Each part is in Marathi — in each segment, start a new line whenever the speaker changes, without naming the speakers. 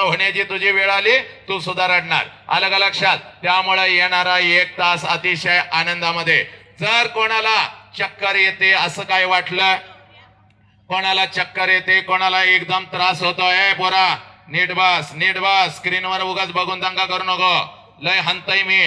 होण्याची तुझी वेळ आली, तू सुद्धा रडणार. आलं का लक्षात? त्यामुळे येणारा 1 तास अतिशय आनंदामध्ये. जर कोणाला चक्कर येते असं काय वाटलं, कोणाला चक्कर येते, कोणाला एकदम त्रास होतोय, पोरा नीट बस, नीट बस. स्क्रीनवर उगाच बघून दंगा करू नको. लय हनतय मी,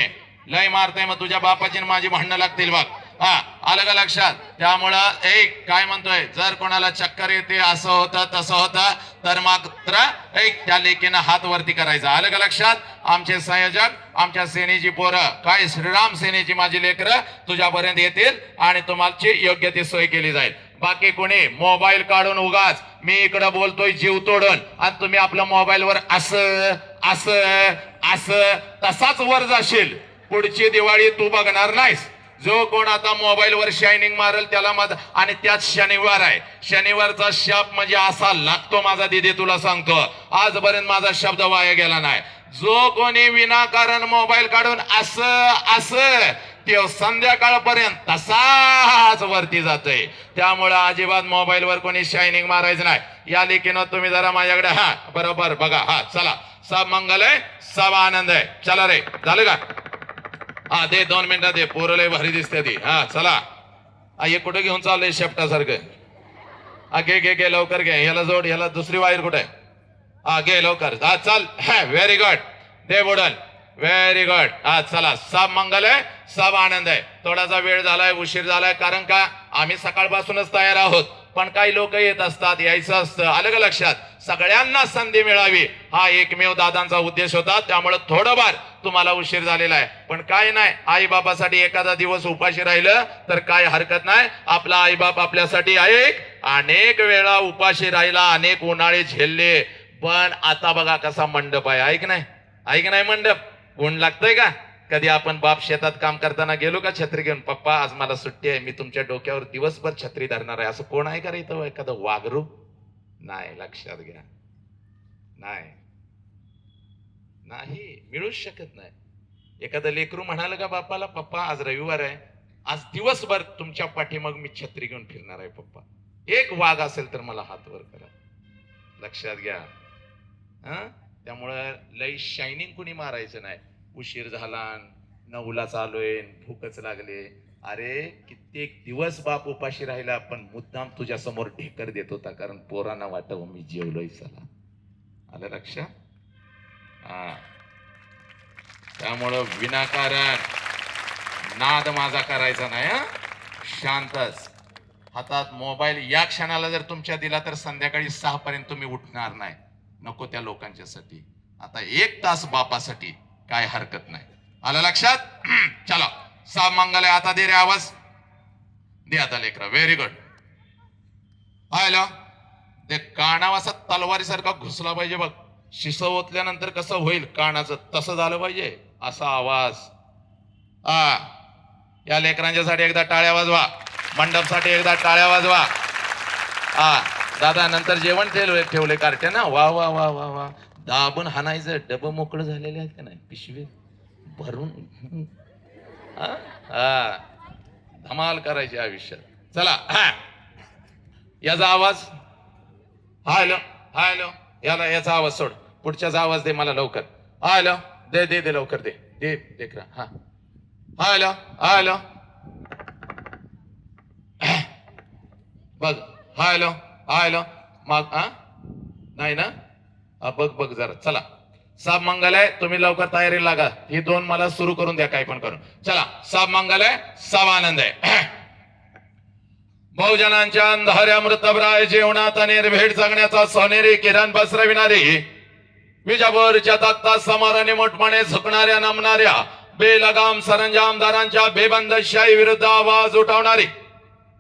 लय मारतय, मग तुझ्या बापाची माझी भांडणं लागतील बघ. हा, आलं का लक्षात? त्यामुळं एक काय म्हणतोय, जर कोणाला चक्कर येते, असं होतं तसं होतं, तर मात्र एक त्या लेकीनं हात वरती करायचा. आलं का लक्षात? आमचे संयोजक, आमच्या सेनेची पोरं, काय श्रीराम सेनेची माझी लेकरं तुझ्यापर्यंत येतील आणि तुम्हाला योग्य ती सोय केली जाईल. बाकी कोणी मोबाईल काढून उगाच मी इकडं बोलतोय जीव तोडून आणि तुम्ही आपल्या मोबाईलवर असं असं असं तसाच वर जाशील, पुढची दिवाळी तू बघणार नाहीस. जो कोण आता मोबाईल वर शायनिंग मारेल त्याला माझा, आणि त्यात शनिवार आहे, शनिवारचा शाप म्हणजे असा लागतो माझा दिदी, तुला सांगतो आजपर्यंत माझा शब्द वाया गेला नाही. जो कोणी विनाकारण मोबाईल काढून असं असं ते संध्याकाळपर्यंत तसाच वरती जातोय. त्यामुळे अजिबात मोबाईल वर कोणी शायनिंग मारायचं नाही. या लेकीनं तुम्ही जरा माझ्याकडे, हा बरोबर बघा, हा चला, सब मंगल आहे, सब आनंद आहे. चला रे, झालं का? हा दे 2 मिनिटं दे, पोरं लय भारी दिसते ती. हा चला, हे कुठे घेऊन चाललंय शेपटासारखं? हा घे घे घे लवकर घे, ह्याला जोड, ह्याला दुसरी वायर कुठे? हा घे लवकर, हा चल. व्हेरी गुड, दे बुडन, व्हेरी गुड. हा चला, सब मंगल आहे, सब आनंद आहे. थोडासा वेळ झालाय, उशीर झालाय, कारण का आम्ही सकाळपासूनच तयार आहोत, पण काही लोक येत असतात, यायचं असतं. आलं का लक्षात? सगळ्यांना संधी मिळावी हा एकमेव दादांचा उद्देश होता. त्यामुळे थोडंफार तुम्हाला उशीर झालेला आहे, पण काय नाही, आई बापासाठी एखादा दिवस उपाशी राहिलं तर काय हरकत नाही. आपला आई बाप आपल्यासाठी अनेक वेळा उपाशी राहिला, अनेक उन्हाळे झेलले, पण आता बघा कसा मंडप आहे. ऐक नाही मंडप ऊन लागतंय का? कधी आपण बाप शेतात काम करताना गेलो का छत्री घेऊन, पप्पा आज मला सुट्टी आहे, मी तुमच्या डोक्यावर दिवसभर छत्री धरणार आहे, असं कोण आहे का रे इथं? एखादं वागरू नाही, लक्षात घ्या, नाही मिळूच शकत नाही. एखादं लेकरू म्हणाल का बापाला, पप्पा आज रविवार आहे, आज दिवसभर तुमच्या पाठीमाग मी छत्री घेऊन फिरणार आहे पप्पा, एक वाघ असेल तर मला हात वर करा. लक्षात घ्या. त्यामुळं लई शायनिंग कुणी मारायचं नाही. उशीर झाला, 9ला चालूय, भूकच लागले, अरे कित्येक दिवस बाप उपाशी राहिला, पण मुद्दाम तुझ्या समोर ढेकर देत होता, कारण पोरांना वाटावं मी जेवलोय. चला, आलं लक्षात? त्यामुळं विनाकारण नाद माझा करायचा नाही. शांतच, हातात मोबाईल या क्षणाला जर तुमच्या दिला तर संध्याकाळी 6 पर्यंत तुम्ही उठणार नाही. नको त्या लोकांच्यासाठी, आता 1 तास बापासाठी काय हरकत नाही. आलं लक्षात? चला, सब मंगल आहे. आता दे रे आवाज, दे आता लेकरा. Very good. हॅलो, ते कानावर असा तलवारीसारखा घुसला पाहिजे बघ, शिस ओतल्यानंतर कसं होईल कानाचं, तसं झालं पाहिजे असा आवाज. या लेकरांच्यासाठी एकदा टाळ्या वाजवा, मंडपसाठी एकदा टाळ्या वाजवा. दादा नंतर जेवण ठेवले कार्टे ना, वा वा वा वा वा, दाबून हाणायचं, डबं मोकळं झालेले आहेत का नाही, पिशवी भरून धमाल करायची आयुष्यात. चला, याचा आवाज, हॅलो हॅलो, याचा आवाज सोड, पुढच्याचा आवाज दे मला लवकर. हॅलो, दे दे दे लवकर, दे दे लेकरा. हा हॅलो हॅलो, बघ, हॅलो हॅलो, मग नाही ना, बघ बघ जरा. चला, सब मंगल आहे, तुम्ही लवकर तयारी लागा. ही 2 मला सुरू करून द्या, काय पण करून. चला, सब मंगल आहे, सब आनंद आहे. बहुजनांच्या अंधाऱ्या मृतप्राय जीवनात निर्भीड जगण्याचा सोनेरी किरण पसरविणारी, विजापूरच्या तख्ता समोर मोठपणे झुकणाऱ्या नमणाऱ्या बेलगाम सरंजामदारांच्या बेबंदशाही विरुद्ध आवाज उठवणारी,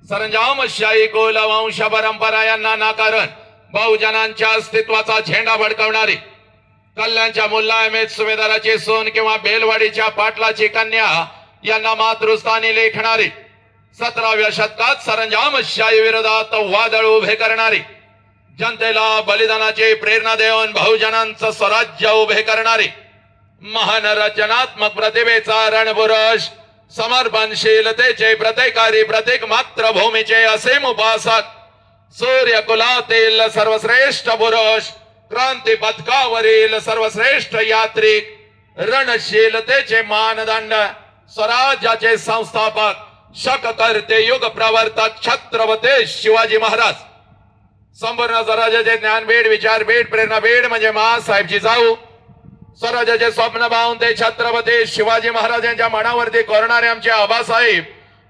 सरंजामशाही कुलवंश परंपरा यांना नाकारण बहुजनांच्या अस्तित्वाचा झेंडा भडकवणारी, कल्याणच्या मुल्ला अहमेद सुभेदाराची सोन किंवा बेलवाडीच्या पाटलाची कन्या यांना मातृस्थानी लेखणारी, 17व्या शतकात सरंजामशाही विरोधात वादळ उभे करणारी, जनतेला बलिदानाची प्रेरणा देऊन बहुजनांचं स्वराज्य उभे करणारी, महान रचनात्मक प्रतिभेचा रणपुरुष, समर्पणशीलतेचे प्रत्येकारी, प्रत्येक मातृभूमीचे असीम उपासक, सूर्यकुलातील सर्वश्रेष्ठ पुरुष, क्रांती पथकावरील सर्वश्रेष्ठ यात्रिक, रणशीलतेचे मानदंड, स्वराज्याचे संस्थापक, शककर्ते, युग प्रवर्तक छत्रपती शिवाजी महाराज, संपूर्ण स्वराज्याचे ज्ञानबीड, विचारबीड, प्रेरणाबीड म्हणजे महासाहेबची जाऊ, स्वराज्याचे स्वप्न पाहून ते छत्रपती शिवाजी महाराज यांच्या मनावरती कोरणारे आमचे आबासाहेब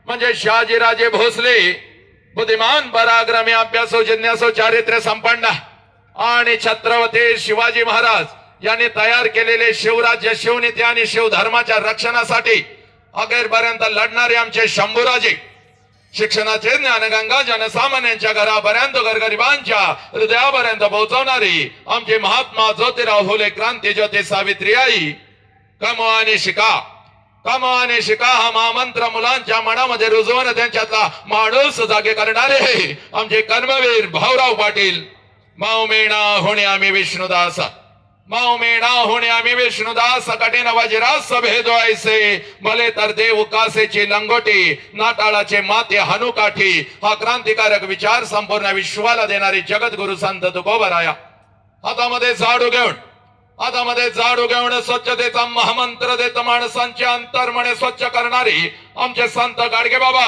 म्हणजे शहाजीराजे भोसले, बुद्धिमान, पराक्रमी, अभ्यासू, जिज्ञासू, चारित्र्य संपन्न आणि छत्रपती शिवाजी महाराज यांनी तयार केलेले शिवराज्य, शिवनीती आणि शिवधर्माच्या रक्षणासाठी अखेरपर्यंत लढणारे आमचे शंभूराजे, शिक्षणाचे ज्ञानगंगा जनसामान्यांच्या घरापर्यंत, गरगरिबांच्या हृदयापर्यंत पोहोचवणारी आमचे महात्मा ज्योतिराव फुले, क्रांती ज्योती सावित्री आई, कमवा आणि शिका, कमवा आणि शिका हा महामंत्र मुलांच्या मनामध्ये रुजवून त्यांच्यातला माणूस जागे करणारे आमचे कर्मवीर भाऊराव पाटील, माऊमेणा होणे आम्ही विष्णुदास, माऊमेणा होणे आम्ही विष्णुदास, कठीण वज्रास भेदो ऐसे, भले तर देव कासेची लंगोटी, नाटाळाचे माते हनुकाठी, हा क्रांतिकारक विचार संपूर्ण विश्वाला देणारी जगद्गुरु संत तुकोबराया हातामध्ये झाडू घेऊन, हातामध्ये झाडू घेऊन स्वच्छतेचा महामंत्र देत माणसांचे अंतर्मने स्वच्छ करणारी आमचे संत गाडगे बाबा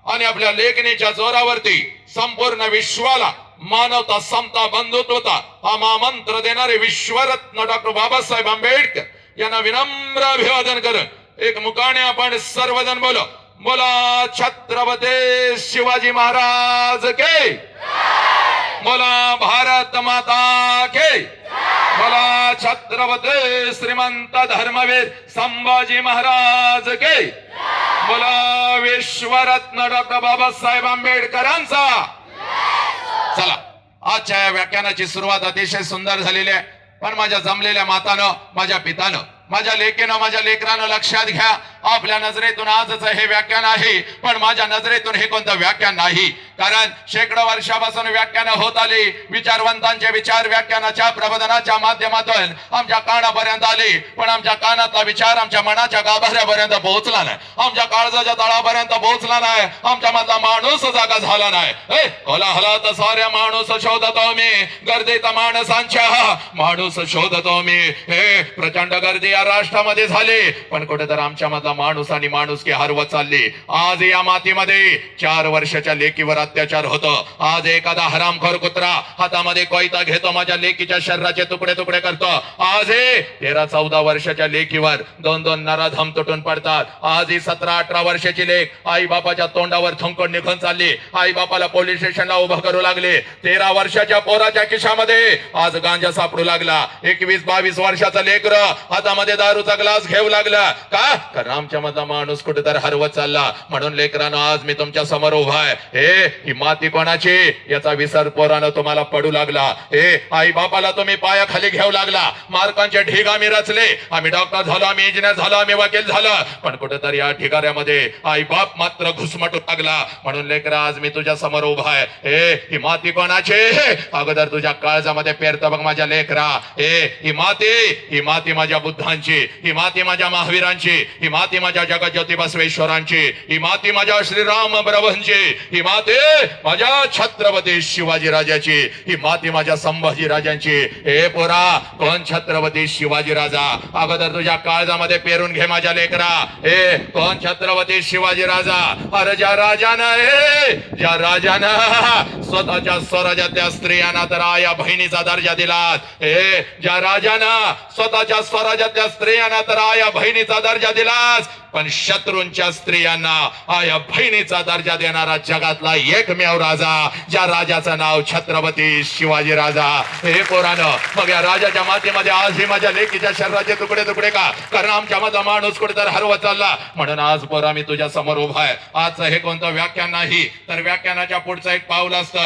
आणि आपल्या लेखणीच्या जोरावरती संपूर्ण विश्वाला मानवता, समता, बंधुत्वता हा महामंत्र देणारे विश्वरत्न डॉक्टर बाबासाहेब आंबेडकर यांना विनम्र अभिवादन करून एक मुकाने आपण सर्वजण बोलो, बोला छत्रपती शिवाजी महाराज के, बोला भारत माता के, बोला छत्रपती श्रीमंत धर्मवीर संभाजी महाराज के, बोला विश्वरत्न डॉक्टर बाबासाहेब आंबेडकरांचा. चला, आजच्या या व्याख्यानाची सुरुवात अतिशय सुंदर झालेली आहे, पण माझ्या जमलेल्या मातानं, माझ्या पितानं, माझ्या लेकीनं, माझ्या लेकरानं लक्षात घ्या, आपल्या नजरेतून आजच हे व्याख्यान आहे, पण माझ्या नजरेतून हे कोणतं व्याख्यान नाही. कारण शेकडो वर्षापासून व्याख्यान होत आली, विचारवंतांचे विचार व्याख्यानाच्या प्रबोधनाच्या माध्यमातून आमच्या कानापर्यंत आले, पण आमच्या कानातला विचार आमच्या मनाच्या गाभाऱ्यापर्यंत पोहोचला नाही, आमच्या काळजाच्या तळापर्यंत पोहोचला नाही, आमच्या मधला माणूस जागा झाला नाही. कोलाहलात साऱ्या माणूस शोधतो मी, गर्दीत माणसांच्या माणूस शोधतो मी. हे प्रचंड गर्दी या राष्ट्रामध्ये झाली, पण कुठेतर आमच्या मधला माणूस आणि माणुसकी हरवत चालली. आज या मातीमध्ये 4 वर्षाच्या लेकीवर अत्याचार होतो. आज एखादा हरामखोर कुत्रा हातामध्ये कोयता घेतो, माझ्या लेकीच्या शरीराचे तुकडे तुकडे करतो. आज 13-14 वर्षाच्या लेकीवर 2-2 नराधम तुटून पडतात. आज ही 17-18 वर्षाची लेक आई बापाच्या तोंडावर थुंकून निघून चालली, आई बापाला पोलीस स्टेशनला उभं करू लागले. 13 वर्षाच्या पोराच्या खिशामध्ये आज गांजा सापडू लागला. 21-22 वर्षाचा लेकर हातामध्ये दारूचा ग्लास घेऊ लागला. का? कारण आमच्या मधला माणूस कुठेतरी हरवत चालला. म्हणून लेकरांनो, आज मी तुमच्या समोर उभा आहे. ही माती कोणाची याचा विसर पोरानं तुम्हाला पडू लागला. आई बापाला तुम्ही पायाखाली घेऊ लागला. मार्कांचे ढीग आम्ही रचले, आम्ही डॉक्टर झालो, आम्ही इंजिनियर झालो, आम्ही वकील झालो, पण कुठेतरी या ढिगाऱ्यामध्ये आई बाप मात्र घुसमटू लागला. म्हणून लेकरा, आज मी तुझ्या समोर उभा आहे. ही माती कोणाची अगोदर तुझ्या काळजामध्ये पेरत बघ माझ्या लेकरा. ही माती माझ्या बुद्धांची, ही माती माझ्या महावीरांची, ही माती माझ्या जगज्योती बसवेश्वरांची, ही माती माझ्या श्रीराम प्रभूंची, ही माती माझ्या छत्रपती शिवाजी राजाची, ही माती माझ्या संभाजी राजांची. हे पोरा, कोण छत्रपती शिवाजी राजा अगोदर तुझ्या काळजामध्ये पेरून घे माझ्या लेकरा. कोण छत्रपती शिवाजी राजा? अरे ज्या राजानं स्वतःच्या स्वराज्यातल्या स्त्रियांना तर आया बहिणीचा दर्जा दिला, ज्या राजानं स्वतःच्या स्वराज्यातल्या स्त्रियांना तर आया बहिणीचा दर्जा दिलास, पण शत्रूंच्या स्त्रियांना आया बहिणीचा दर्जा देणारा जगातला एकमेव राजा, ज्या राजाचं नाव छत्रपती शिवाजी राजा. हे पोरानं, मग या राजाच्या मातीमध्ये आज ही माझ्या लेकीच्या शरीराचे तुकडे तुकडे का? कारण आमच्या मधला माणूस कुठेतरी हरवत चालला. म्हणून आज पोरा मी तुझ्या समोर उभा आहे. आजचं हे कोणतं व्याख्यान नाही, तर व्याख्यानाच्या पुढचं एक पाऊल असतं,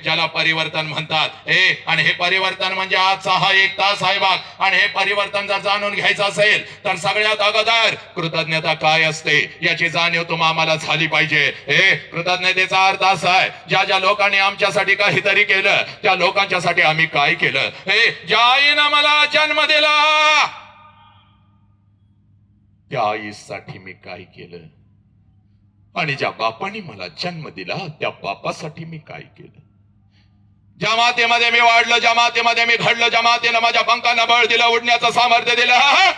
ज्याला परिवर्तन म्हणतात. आणि हे परिवर्तन म्हणजे आजचा हा 1 तास आहे बघ. आणि हे परिवर्तन जर जाणून घ्यायचं असेल तर सगळ्यात अगोदर कृतज्ञता काय असते याची जाणीव तुम्हाला आम्हाला झाली पाहिजे. कृतज्ञतेचा अर्थ असा आहे, ज्या ज्या लोकांनी आमच्यासाठी काहीतरी केलं त्या लोकांच्यासाठी आम्ही काय केलं. ज्या आईनं मला जन्म दिला त्या आईसाठी मी काय केलं, आणि ज्या बापाने मला जन्म दिला त्या बापासाठी मी काय केलं. जमातीमध्ये मी वाढलो, जमातीमध्ये मी घडलो, जमातीनं माझ्या पंखांना बळ दिलं, उडण्याचं सामर्थ्य दिलं.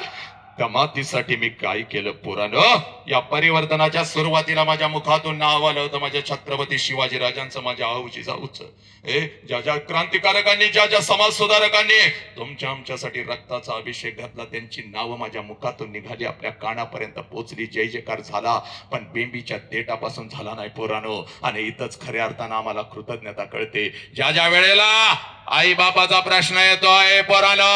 जमातीसाठी मी काय केलं पोरानं? या परिवर्तनाच्या सुरुवातीला माझ्या मुखातून नाव आलं होतं माझ्या छत्रपती शिवाजी राजांचं, माझ्या आऊजी जाऊचं. ज्या ज्या क्रांतिकारकांनी, ज्या ज्या समाज सुधारकांनी तुमच्या आमच्यासाठी रक्ताचा अभिषेक घातला, त्यांची नावं माझ्या मुखातून निघाली, आपल्या कानापर्यंत पोहोचली, जय जयकार झाला. पण बेंबीच्या देठापासून झाला नाही पोरानो. आणि इथंच खऱ्या अर्थानं आम्हाला कृतज्ञता कळते, ज्या ज्या वेळेला आई बापाचा प्रश्न येतोय पोरानो.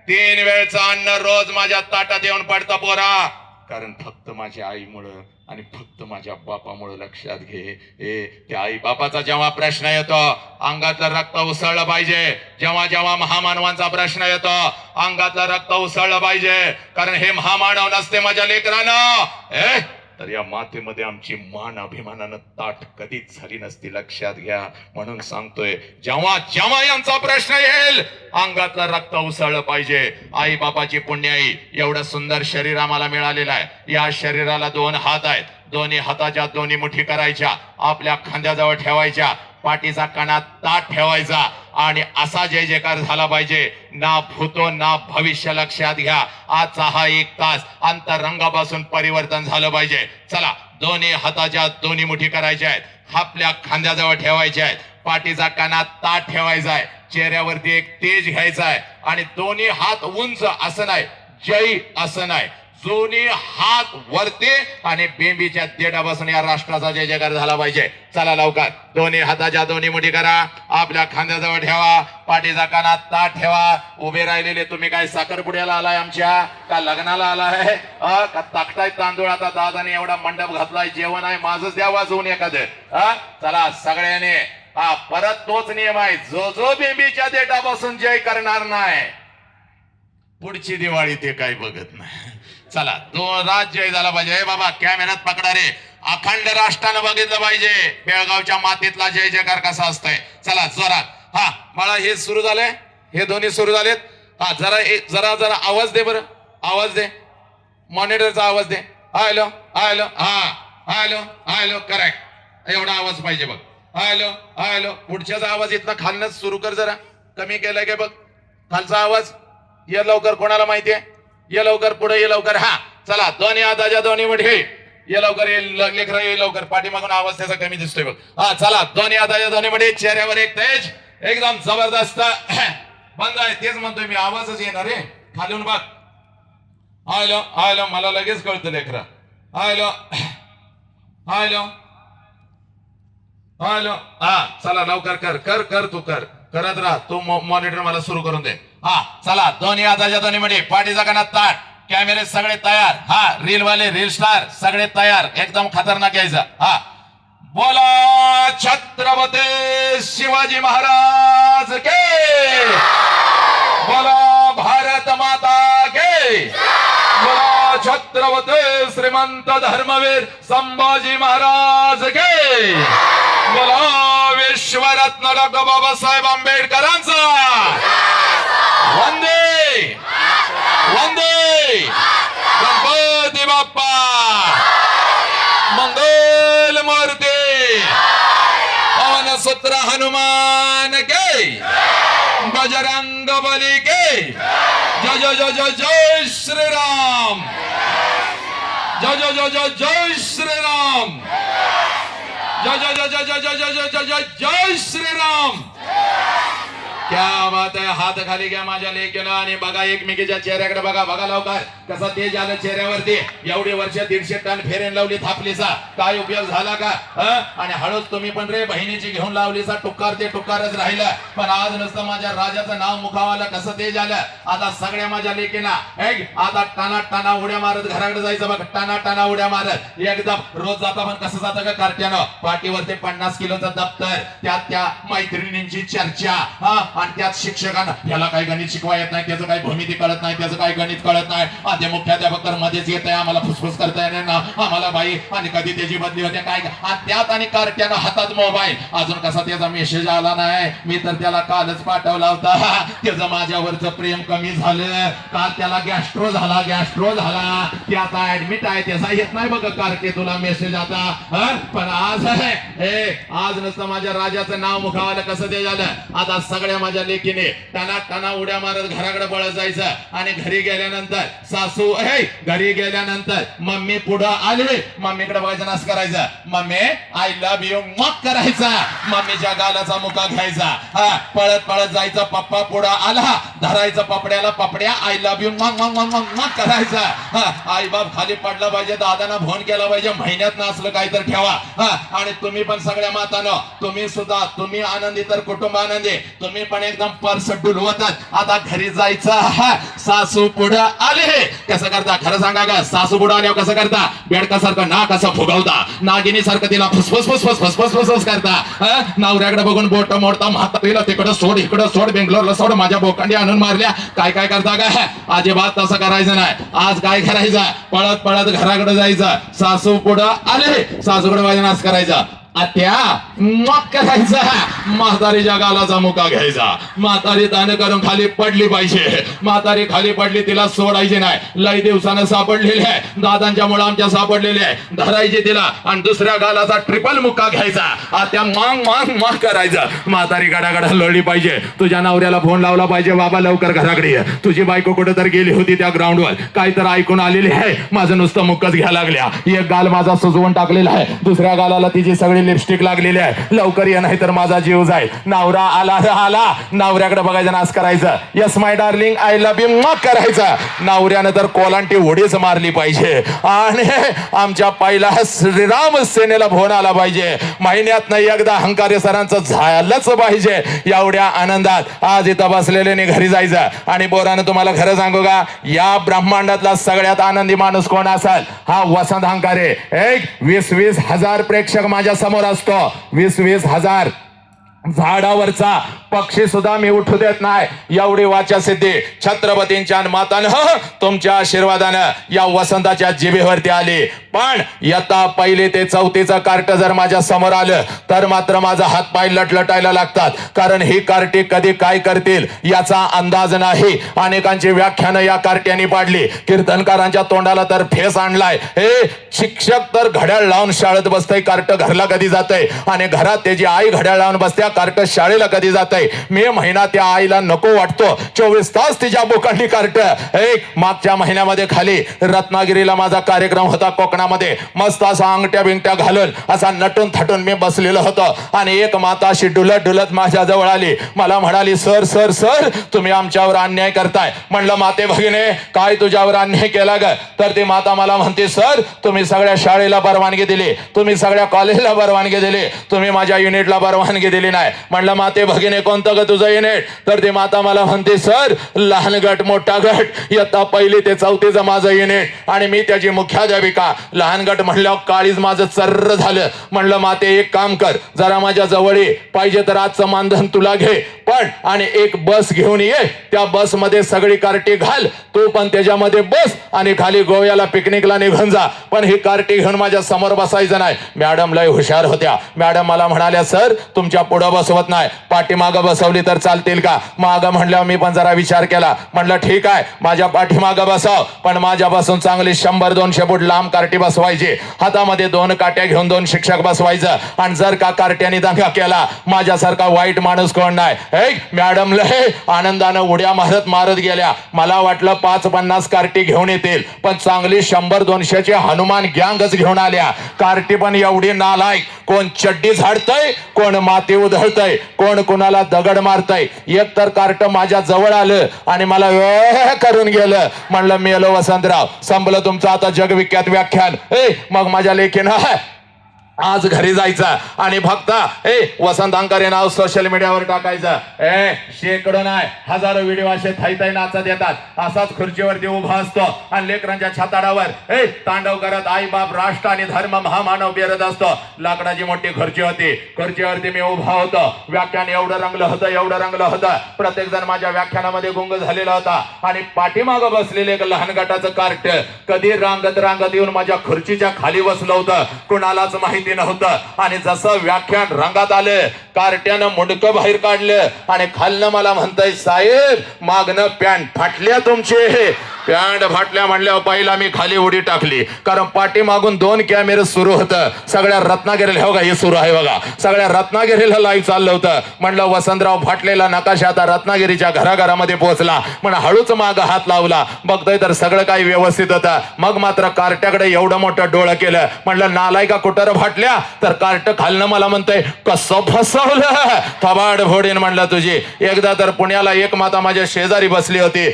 3 वेळचं अन्न रोज माझ्या ताटात येऊन पडतं पोरा, कारण फक्त माझ्या आईमुळं आणि फक्त माझ्या बापामुळं. लक्षात घे, त्या आई बापाचा जेव्हा प्रश्न येतो, अंगातलं रक्त उसळलं पाहिजे. जेव्हा जेव्हा महामानवांचा प्रश्न येतो, अंगातलं रक्त उसळलं पाहिजे, कारण हे महामानव नसते माझ्या लेकरानं, तर या मातेमध्ये आमची मान अभिमानानं ताट कधीच झाली नसती. लक्षात घ्या. म्हणून सांगतोय, जेव्हा जेव्हा यांचा प्रश्न येईल, अंगातलं रक्त उसळलं पाहिजे. आई बापाची पुण्याई, एवढं सुंदर शरीर आम्हाला मिळालेलं आहे. या शरीराला 2 हात आहेत. दोन्ही हाताच्या दोन्ही मुठी करायच्या, आपल्या खांद्याजवळ ठेवायच्या, पाठीचा कणा ताट ठेवायचा आणि असा जय जयकार झाला पाहिजे, ना भूतो ना भविष्य. लक्षात घ्या, आजचा हा 1 तास अंतरंगापासून परिवर्तन झालं पाहिजे. चला, दोन्ही हाताच्या दोन्ही मुठी करायच्या आहेत, आपल्या खांद्याजवळ ठेवायच्या आहेत, पाठीचा कणा ताट ठेवायचा आहे, चेहऱ्यावरती एक तेज घ्यायचा आहे आणि दोन्ही हात उंच असं नाही, जय असं नाही, दोन्ही हात वरती आणि बेंबीच्या देठापासून या राष्ट्राचा जय जयकार झाला पाहिजे. चला लवकर, दोन्ही हाताच्या दोन्ही मुठी करा, आपल्या खांद्याजवळ ठेवा, पाठीचा काना ताट ठेवा. उभे राहिलेले तुम्ही काय साखरपुड्याला आलाय आमच्या, का लग्नाला आलाय, का ताकताय तांदूळ? आता दादाने एवढा मंडप घातलाय, जेवण आहे, माझंच द्या वाजवून एखादं. चला सगळ्यांनी, परत तोच नियम आहे, जो जो बेंबीच्या देठापासून जय करणार नाही, पुढची दिवाळी ते काही बघत नाही. चला, 2 रात जय झाला पाहिजे. बाबा कॅमेऱ्यात पकडा रे, अखंड राष्ट्रानं बघितलं पाहिजे बेळगावच्या मातीतला जय जयकार कसा असतंय. चला जोरात. मला हे सुरू झालंय, हे दोन्ही सुरू झालेत. जरा जरा जरा आवाज दे बरं, आवाज दे, मॉनिटरचा आवाज दे. Hello hello, hello hello, correct, एवढा आवाज पाहिजे बघ. हॅलो हॅलो, पुढच्याचा आवाज इथला खालनच सुरू कर, जरा कमी केलाय काय बघ खालचा आवाज. ये लवकर, कोणाला माहितीये, ये लवकर, पुढे ये लवकर. चला, दोन्ही हाताच्या दोन्ही मुठी, ये लवकर, ये लेकरं, ये लवकर. पाठीमागून आवाज त्याचा कमी दिसतोय बघ. चला, दोन्ही हाताच्या दोन्ही मुठी, चेहऱ्यावर एक तेज, एकदम जबरदस्त. बंद आहे, तेच म्हणतोय मी, आवाजच येणार रे खालून बघ. हॅलो हॅलो, मला लगेच कळतं लेकरं. हॅलो हॅलो हॅलो, चला लवकर कर कर कर, तू कर, करत राहा तू, मॉनिटर मला सुरू करून दे. चला, दोन्ही हाताच्या दोन्ही मध्ये, पाठीचा काना ताट, कॅमेरे सगळे तयार. रील वाले, रील स्टार सगळे तयार, एकदम खतरनाक यायचं. बोला छत्रपती शिवाजी महाराज के, बोला भारत माता के, बोला छत्रपती श्रीमंत धर्मवीर संभाजी महाराज के, बोला विश्वरत्न डॉक्टर बाबासाहेब आंबेडकरांचा वंदे वंदे. गणपती बाप्पा मंगल मूर्ती, पवन सूत्र हनुमान के, बजरंग बली के, जय जय जय जय जय श्री राम, जय जय जय जय जय श्री राम, जय जय जय जय जय जय जय जय जय जय श्री राम. क्या बात आहे. हात खाली घ्या माझ्या लेकीला आणि बघा एकमेकीच्या चेहऱ्याकडे बघा. बघा लवकर कसं तेज आलं चेहऱ्यावरती. एवढी वर्ष 150 टन फेरेन लावली थापलीचा, काय उपयोग झाला का? आणि हळूच तुम्ही पण रे बहिणीची घेऊन लावलीचा, टुक्कार ते टुक्कारच राहिलं. पण आज नुसतं माझ्या राजाचं नाव मुखावाला कसं तेज आलं. आता सगळ्या माझ्या लेकीना आता टाना टाना उड्या मारत घराकडे जायचं बघ. टाना टाना उड्या मारत एकदम. रोज जाता पण कसं जातं का कार्ट्यानं, पाठीवर ते 50 किलोचं दप्तर, त्यात त्या मैत्रिणींची चर्चा, आणि त्यात शिक्षकांना याला काही गणित शिकवा येत नाही, त्याचं काही भूमिती कळत नाही, त्याचं काही गणित कळत नाही, आधी मुख्याध्यापक तर मध्येच येत आहे, आम्हाला फुसफुस करता येणार ना, आम्हाला बाई, आणि कधी त्याची बदली होते काय, आणि त्यात आणि कार्ट्यानं हातात मोबाईल, अजून कसा त्याचा मेसेज आला नाही, मी तर त्याला कालच पाठवला होता, त्याचं माझ्यावरचं प्रेम कमी झालं, काल त्याला गॅस्ट्रो झाला, ते आता ऍडमिट आहे, त्याचा येत नाही बघ कार्टे तुला मेसेज आता, पण आज आज नसतं माझ्या राजाचं नाव मुखावाला कसं ते झालं, आता सगळ्या माझ्या लेकीने टना उड्या मारत घराकडे पळत जायचं, आणि घरी गेल्यानंतर सासू घरी गेल्यानंतर मम्मी पुढं आले, मम्मीकडे बघायचं नास करायचं, मम्मी आय लव्ह यू मग करायचा, मम्मीच्या गालाचा मुका घ्यायचा, पळत पळत जायचं, पप्पा पुढं आला, धरायचं पपड्याला, पपड्या आय लव्ह यू मग करायचा, आई बाप खाली पडला पाहिजे, दादांना फोन केला पाहिजे, महिन्यात असलं काही तर ठेवा, आणि तुम्ही पण सगळ्या मातानं, तुम्ही सुद्धा, तुम्ही आनंदी तर कुटुंब आनंदी, तुम्ही पण एकदम पर्स डुलवतात, आता घरी जायचं, सासू पुढं आले, कसं करता खरं सांगा का, सासू पुढं आल्यावर कसं करता, बेडकासारखं ना कसं फुगवता, नागिनी सारखं तिला फुसफुस करता, नवऱ्याकडे बघून बोट मोडता, म्हातारीला तिकडं सोड, इकडं सोड, बेंगलोरला सोड, माझ्या बोकांडी आणून मारल्या, काय करता काय, अजिबात तसं करायचं नाही, आज काय करायचं, पळत पळत घराकडे जायचं, सासू पुढं आले, सासूकडे वाजनास करायचा, आत्या मग करायचा, म्हातारीच्या गालाचा मुका घ्यायचा, म्हातारी ताने करून खाली पडली पाहिजे, म्हातारी खाली पडली तिला सोडायची नाही, लई दिवसानं सापडलेली आहे, दादांच्या मुळे आमच्या सापडलेली आहे, धरायची तिला आणि दुसऱ्या गालाचा ट्रिपल मुका घ्यायचा, आत्या मग करायचा, म्हातारी गडागडा लोळली पाहिजे, तुझ्या नवऱ्याला फोन लावला पाहिजे, बाबा लवकर घराकडे ये, तुझी बायको कुठे तर गेली होती त्या ग्राउंडवर, काय तर ऐकून आलेली आहे, माझं नुसतं मुक्कच घ्यायला लागल्या, एक गाल माझा सुजवून टाकलेला आहे, दुसऱ्या गालाला तिची सगळी लिपस्टिक लागलेली आहे, लवकर ये नाही तर माझा जीव जाईल, नवरा आला, नवऱ्याकडे बघायचं नास करायचं, yes my darling I love you मग करायचं, नवऱ्यानं तर कोलांटी उडीच मारली पाहिजे, आणि आमच्या पहिला श्रीराम सेनेला फोन आला पाहिजे, महिन्यात नाही एकदा हंकारे सरांचं झालंच पाहिजे, एवढ्या आनंदात आज इथं बसलेले घरी जायचं, आणि बोरानं तुम्हाला खरं सांगू का, या ब्रह्मांडातला सगळ्यात आनंदी माणूस कोण असाल, हा वसंत हंकारे, 20-20 हजार प्रेक्षक माझ्या समोर असतो, 20-20 हजार, झाडावरचा पक्षी सुद्धा मी उठू देत नाही, एवढी वाचा सिद्धी छत्रपतींच्या मातानं तुमच्या आशीर्वादानं या वसंताच्या जिभेवरती आली, पण इयत्ता 1 ते 4 कार्ट जर माझ्या समोर आलं तर मात्र माझा हात पाय लटलटायला लागतात, कारण ही कार्टी कधी काय करतील याचा अंदाज नाही, अनेकांची व्याख्यानं या कार्ट्यांनी पाडली, कीर्तनकारांच्या तोंडाला तर फेस आणलाय, शिक्षक तर घड्याळ लावून शाळेत बसतय, कार्ट घरला कधी जातंय, आणि घरात त्याची आई घड्याळ लावून बसत्या, कार्ट शाळेला कधी जातंय, मे महिना त्या आईला नको वाटतो, 24 तास तिच्या बोकांडी कार्ट, मागच्या महिन्यामध्ये खाली रत्नागिरीला माझा कार्यक्रम होता, कोकणामध्ये मस्त असा अंगठ्या बिंगट्या घालून असा नटून थटून मी बसलेलो होतो, आणि एक माता अशी डुलत माझ्या जवळ आली, मला म्हणाली सर सर सर तुम्ही आमच्यावर अन्याय करताय, म्हणलं माते भगिने काय तुझ्यावर अन्याय केला ग, तर ती माता मला म्हणते सर तुम्ही सगळ्या शाळेला परवानगी दिली, तुम्ही सगळ्या कॉलेजला परवानगी दिली, तुम्ही माझ्या युनिटला परवानगी दिली नाही, म्हणलं माते भगिने कोणतं ग तुझं युनिट, तर ती माता मला म्हणते सर लहान गट मोठा गट, इयत्ता 1 ते 4 माझं युनिट, आणि मी त्याची मुख्याध्यापिका, लहान गट म्हणल्यावर काळीज माझं चर्र झालं, म्हणलं माते एक काम कर जरा माझ्या जवळ ये, पाहिजे तर आजचं मानधन तुला घे, पण आणि एक बस घेऊन ये, त्या बस मध्ये सगळी कार्टी घाल, तू पण त्याच्यामध्ये बस, आणि खाली गोव्याला पिकनिकला निघून जा, पण ही कार्टी घेऊन माझ्या समोर बसायचं नाही. मॅडम लय हुशार होत्या, मॅडम मला म्हणाल्या सर तुमच्या पुढं बसवत नाही, पाठीमागं बसवली तर चालतील का, मागं म्हणल्यावर मी पण जरा विचार केला, म्हणलं ठीक आहे माझ्या पाठीमागं बसाव, पण माझ्यापासून चांगली 100-200 फूट लांब कार्टी बसवायची, हातामध्ये 2 काट्या घेऊन 2 शिक्षक बसवायचं, आणि जर का कार्ट्याने दंगा केला माझ्यासारखा वाईट माणूस कोण नाही. मॅडम लय आनंदानं उड्या मारत गेल्या, मला वाटलं 5-50 कार्टी घेऊन येतील, पण चांगली 100-200 हनुमान गँगच घेऊन आल्या. कार्टी पण एवढी नालायक, कोण चड्डी झाडतय, कोण माती उधळतय, कोण कुणाला दगड मारतय. एक तर कार्ट माझ्या जवळ आलं आणि मला करून गेलं. म्हणलं मेलो वसंतराव, संपलं तुमचं आता जगविख्यात व्याख्यान. मग माझ्या लेखीनं आज घरी जायचं आणि फक्त वसंत अंकारे नाव सोशल मीडियावर टाकायचं. शेकडो नाही हजारो व्हिडिओ असे थाई नाचत येतात. असाच खुर्चीवरती उभा असतो आणि लेकरांच्या छाताडावर तांडव करत आई बाप राष्ट्र आणि धर्म महामानव बेरत असतो. लाकडाची मोठी खुर्ची होती. खुर्चीवरती मी उभा होतो. व्याख्यान एवढं रंगलं होतं. प्रत्येक जण माझ्या व्याख्यानामध्ये गुंग झालेला होता आणि पाठीमागं बसलेले एक लहान गटाचं कार्ट कधी रांगत येऊन माझ्या खुर्चीच्या खाली बसलं होतं. कुणालाच माहिती नव्हतं. आणि जसं व्याख्यान रंगात आलं कार्ट्यानं मुंडकं बाहेर काढलं आणि खालनं मला म्हणताय साहेब मागणं पॅन्ट फाटल्या तुमचे. पॅन्ट फाटल्या म्हणल्यावर पहिला मी खाली उडी टाकली, कारण पाठीमागून 2 कॅमेरे सुरू होतं. सगळ्या रत्नागिरीला हो का हे सुरू आहे बघा, सगळ्या रत्नागिरीला लाईव्ह चाललं होतं. म्हणलं वसंतराव फाटलेला नकाशा आता रत्नागिरीच्या घराघरामध्ये पोहोचला. म्हणून हळूच माग हात लावला, बघतोय तर सगळं काही व्यवस्थित होतं. मग मात्र कार्ट्याकडे एवढं मोठं डोळं केलं. म्हणलं नालायका कुठं फाटल्या, तर कार्ट खालनं मला म्हणतंय कसं फसवलं थबाड फोडीन. म्हणलं तुझी. एकदा तर पुण्याला एक माता माझ्या शेजारी बसली होती.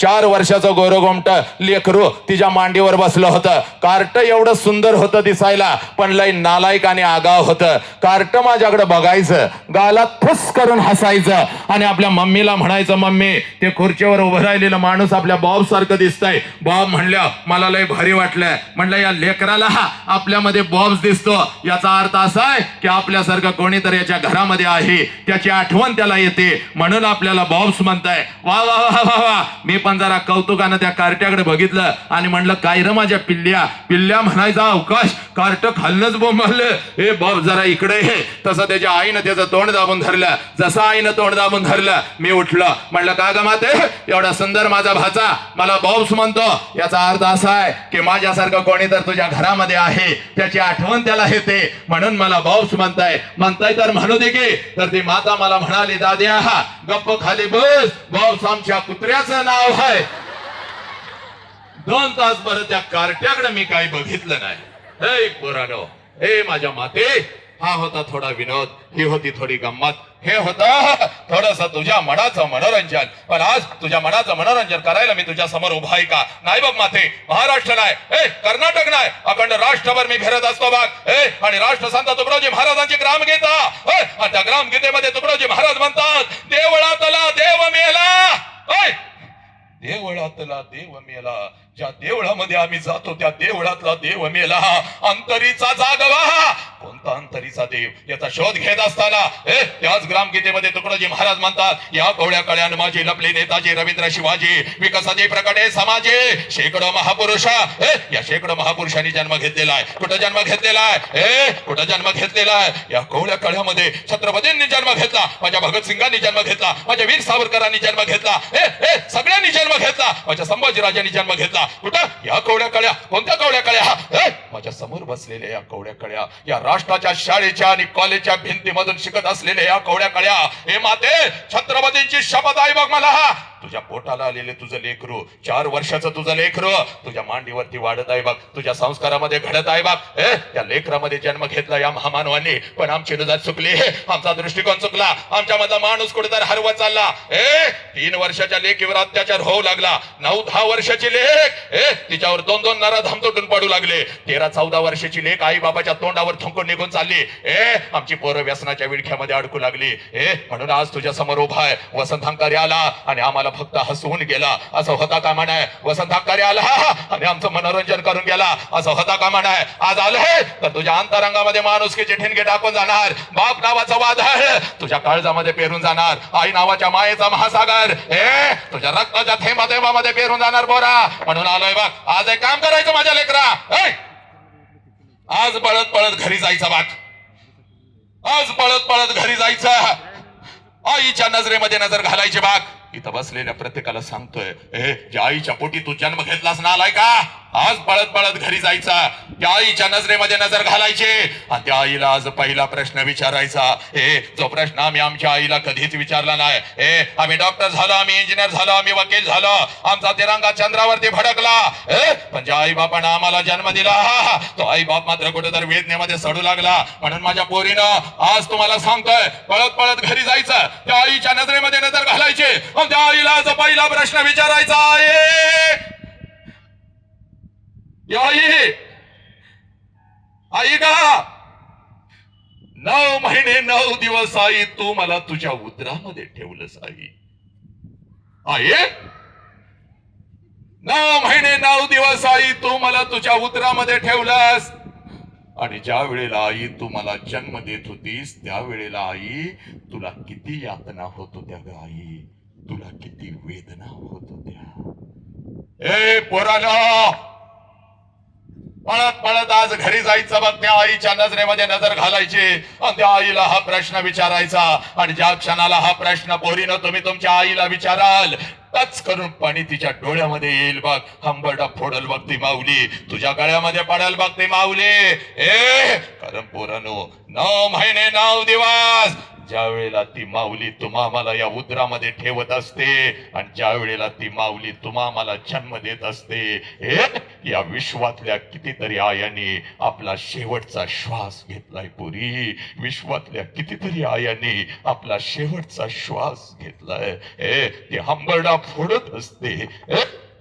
4 वर्षाचं गोरगोमट लेकरू तिच्या मांडीवर बसलं होतं. कार्ट एवढं सुंदर होतं दिसायला, पण लय नालायक आणि आगाव होतं. कार्ट माझ्याकडे बघायचं, गालात फुस करून हसायचं आणि आपल्या मम्मीला म्हणायचं, मम्मी ते खुर्चीवर उभं राहिलेलं माणूस आपल्या बॉब सारखं दिसतंय. बॉब म्हणल्या मला लय भारी वाटलं. म्हणलं या लेकराला आपल्यामध्ये बॉब्स दिसतो, याचा अर्थ असा आहे की आपल्यासारखं कोणीतरी याच्या घरामध्ये आहे, त्याची आठवण त्याला येते, म्हणून आपल्याला बॉब्स म्हणताय. वा वा वा वा वा. मी पण जरा कौतुकानं त्या कार्ट्याकडे बघितलं आणि म्हणलं काय र माझ्या पिल्ल्या म्हणायचा अवकाश. कार्ट खालनच बोंबलं, हे बॉब जरा इकडे हे. तसं त्याच्या आईनं त्याचं तोंड दाबून धरलं. जसं आईनं तोंड दाबून धरलं मी उठलं. म्हणलं का ग माते, एवढा सुंदर माझा भाचा मला बॉब्स म्हणतो, याचा अर्थ असा आहे की माझ्यासारखं कोणी तर तुझ्या घरामध्ये आहे, त्याची आठवण त्याला येते, म्हणून मला बॉब्स म्हणताय तर म्हणू दे की. तर ती माता मला म्हणाली, दाद्या गप्प खाली बस, बॉब्स आमच्या कुत्र्याचं नाव आहे. 2 तास बरं त्या कार्ट्याकडे मी काही बघितलं नाही. हे पोरानो, हे माझ्या माते, हा होता थोडा विनोद, ही होती थोडी गंमत, हे होतं थोडस तुझ्या मनाचं मनोरंजन. पण आज तुझ्या मनाचं मनोरंजन करायला मी तुझ्या समोर उभा आहे का? नाही बघ माते, महाराष्ट्र नाही, कर्नाटक नाही, अखंड राष्ट्रभर मी फिरत असतो बघ. आणि राष्ट्रसंत तुकडोजी महाराजांची ग्रामगीता, आणि त्या ग्रामगीतेमध्ये तुकडोजी महाराज म्हणतात, देवळातला देव मेला, देवळातला देव मेला, ज्या देवळामध्ये आम्ही जातो त्या देवळातला देव मेला, अंतरीचा जागवा. कोणता अंतरीचा देव, याचा शोध घेत असताना त्याच ग्रामगीतेमध्ये तुकडोजी महाराज म्हणतात, या कोवळ्या कळ्यान माझी लपले नेताजी रवींद्र शिवाजी, विकासाचे प्रकटे समाजे, शेकडो महापुरुष, या शेकडो महापुरुषांनी जन्म घेतलेला आहे. कुठं जन्म घेतलेला आहे, कुठं जन्म घेतलेला आहे? या कोवळ्या कळ्यामध्ये छत्रपतींनी जन्म घेतला, माझ्या भगतसिंगांनी जन्म घेतला, माझ्या वीर सावरकरांनी जन्म घेतला, सगळ्यांनी जन्म घेतला, माझ्या संभाजीराजांनी जन्म घेतला. कुठं? या कोवळ्या कळ्या. कोणत्या कोवळ्या कळ्या? माझ्या समोर बसलेल्या या कोवळ्या कळ्या, या राष्ट्राच्या शाळेच्या आणि कॉलेजच्या भिंतीमधून शिकत असलेल्या या कोवळ्या कळ्या. हे माते, छत्रपतींची शपथ आहे बघ मला, तुझ्या पोटाला आलेले तुझं लेकरू, 4 वर्षाचं तुझं लेकरू तुझ्या मांडीवरती वाढत आहे बघ, तुझ्या संस्कारामध्ये घडत आहे बघ. त्या लेकरामध्ये जन्म घेतला या महामानवांनी, पण आमची नजर चुकली, आमचा दृष्टिकोन चुकला, आमच्या मधला माणूस कुठेतरी हरवत चालला. 3 वर्षाच्या लेकीवर अत्याचार होऊ लागला. 9-10 वर्षाची लेक, तिच्यावर 2-2 नराधम तुटून पडू लागले. 13-14 वर्षाची लेक आई बाबाच्या तोंडावर थुंकून निघून चालली. आमची पोरं व्यसनाच्या विळख्यामध्ये अडकू लागली. म्हणून आज तुझ्या समोर उभा आहे. वसंत अंकारे आला आणि आम्हाला फक्त हसवून गेला, असं होता कामा नये. वसंत अंकारे आला आणि आमचं मनोरंजन करून गेला, असं होता कामा नये. आज आलंय तर तुझ्या अंतरंगामध्ये माणुसकीचे ठिणगे टाकून जाणार, बाप नावाचा वादळ तुझ्या काळजामध्ये पेरून जाणार, आई नावाच्या मायेचा महासागर तुझ्या रक्ताच्या थेंबामध्ये पेरून जाणार बोरा. म्हणून आलोय बघ, आज एक काम करायचं माझ्या लेकरा, आज पळत पळत घरी जायचं बघ, आज पळत पळत घरी जायचं, आईच्या नजरेमध्ये नजर घालायची बाग. इथं बसलेल्या प्रत्येकाला सांगतोय, ज्या आईच्या पोटी तू जन्म घेतलास ना, आलाय का? आज पळत पळत घरी जायचा, त्या आईच्या नजरेमध्ये नजर घालायची आणि त्या आईला आज पहिला प्रश्न विचारायचा, जो प्रश्न आम्ही आमच्या आईला कधीच विचारला नाही. आम्ही डॉक्टर झालो, आम्ही इंजिनियर झालो, आम्ही वकील झालो, आमचा तिरंगा चंद्रावरती भडकला, पण ज्या आई बापानं आम्हाला जन्म दिला तो आई बाप मात्र कुठेतरी वेदनेमध्ये सडू लागला. म्हणून माझ्या पोरीनं आज तुम्हाला सांगतोय, पळत पळत घरी जायचं, त्या आईच्या नजरेमध्ये नजर घालायची आणि त्या आईला आज पहिला प्रश्न विचारायचा आहे, आई का 9 महिने 9 दिवस आई तू मला तुझ्या उदरामध्ये ठेवलंस आई. आई 9 महिने 9 दिवस आई तू मला तुझ्या उदरामध्ये ठेवलंस. आणि ज्या वेळेला आई तू मला जन्म देत होतीस त्यावेळेला आई तुला किती यातना होत होत्या ग आई, तुला किती वेदना होत होत्या. ए पोरानो, पळत पळत आज घरी जायचं बघ. त्या आईच्या नजरेमध्ये नजर घालायची आणि त्या आईला हा प्रश्न विचारायचा. आणि ज्या क्षणाला हा प्रश्न पोरीनं तुम्ही तुमच्या आईला विचाराल टच करून पाणी तिच्या डोळ्यामध्ये येईल बघ. हंबरडा फोडल बघ ती माऊली, तुझ्या गळ्यामध्ये पडल बघ ती माऊली. ए कारण पोरानो 9 महिने 9 दिवस ज्या वेळेला ती माऊली तुम्हा मला या उदरामध्ये ठेवत असते आणि ज्या वेळेला ती माऊली तुम्हा मला जन्म देत असते, या विश्वातल्या कितीतरी आयांनी आपला शेवटचा श्वास घेतलाय पुरी. विश्वातल्या कितीतरी आयांनी आपला शेवटचा श्वास घेतलाय. ते हंबरडा फोडत असते,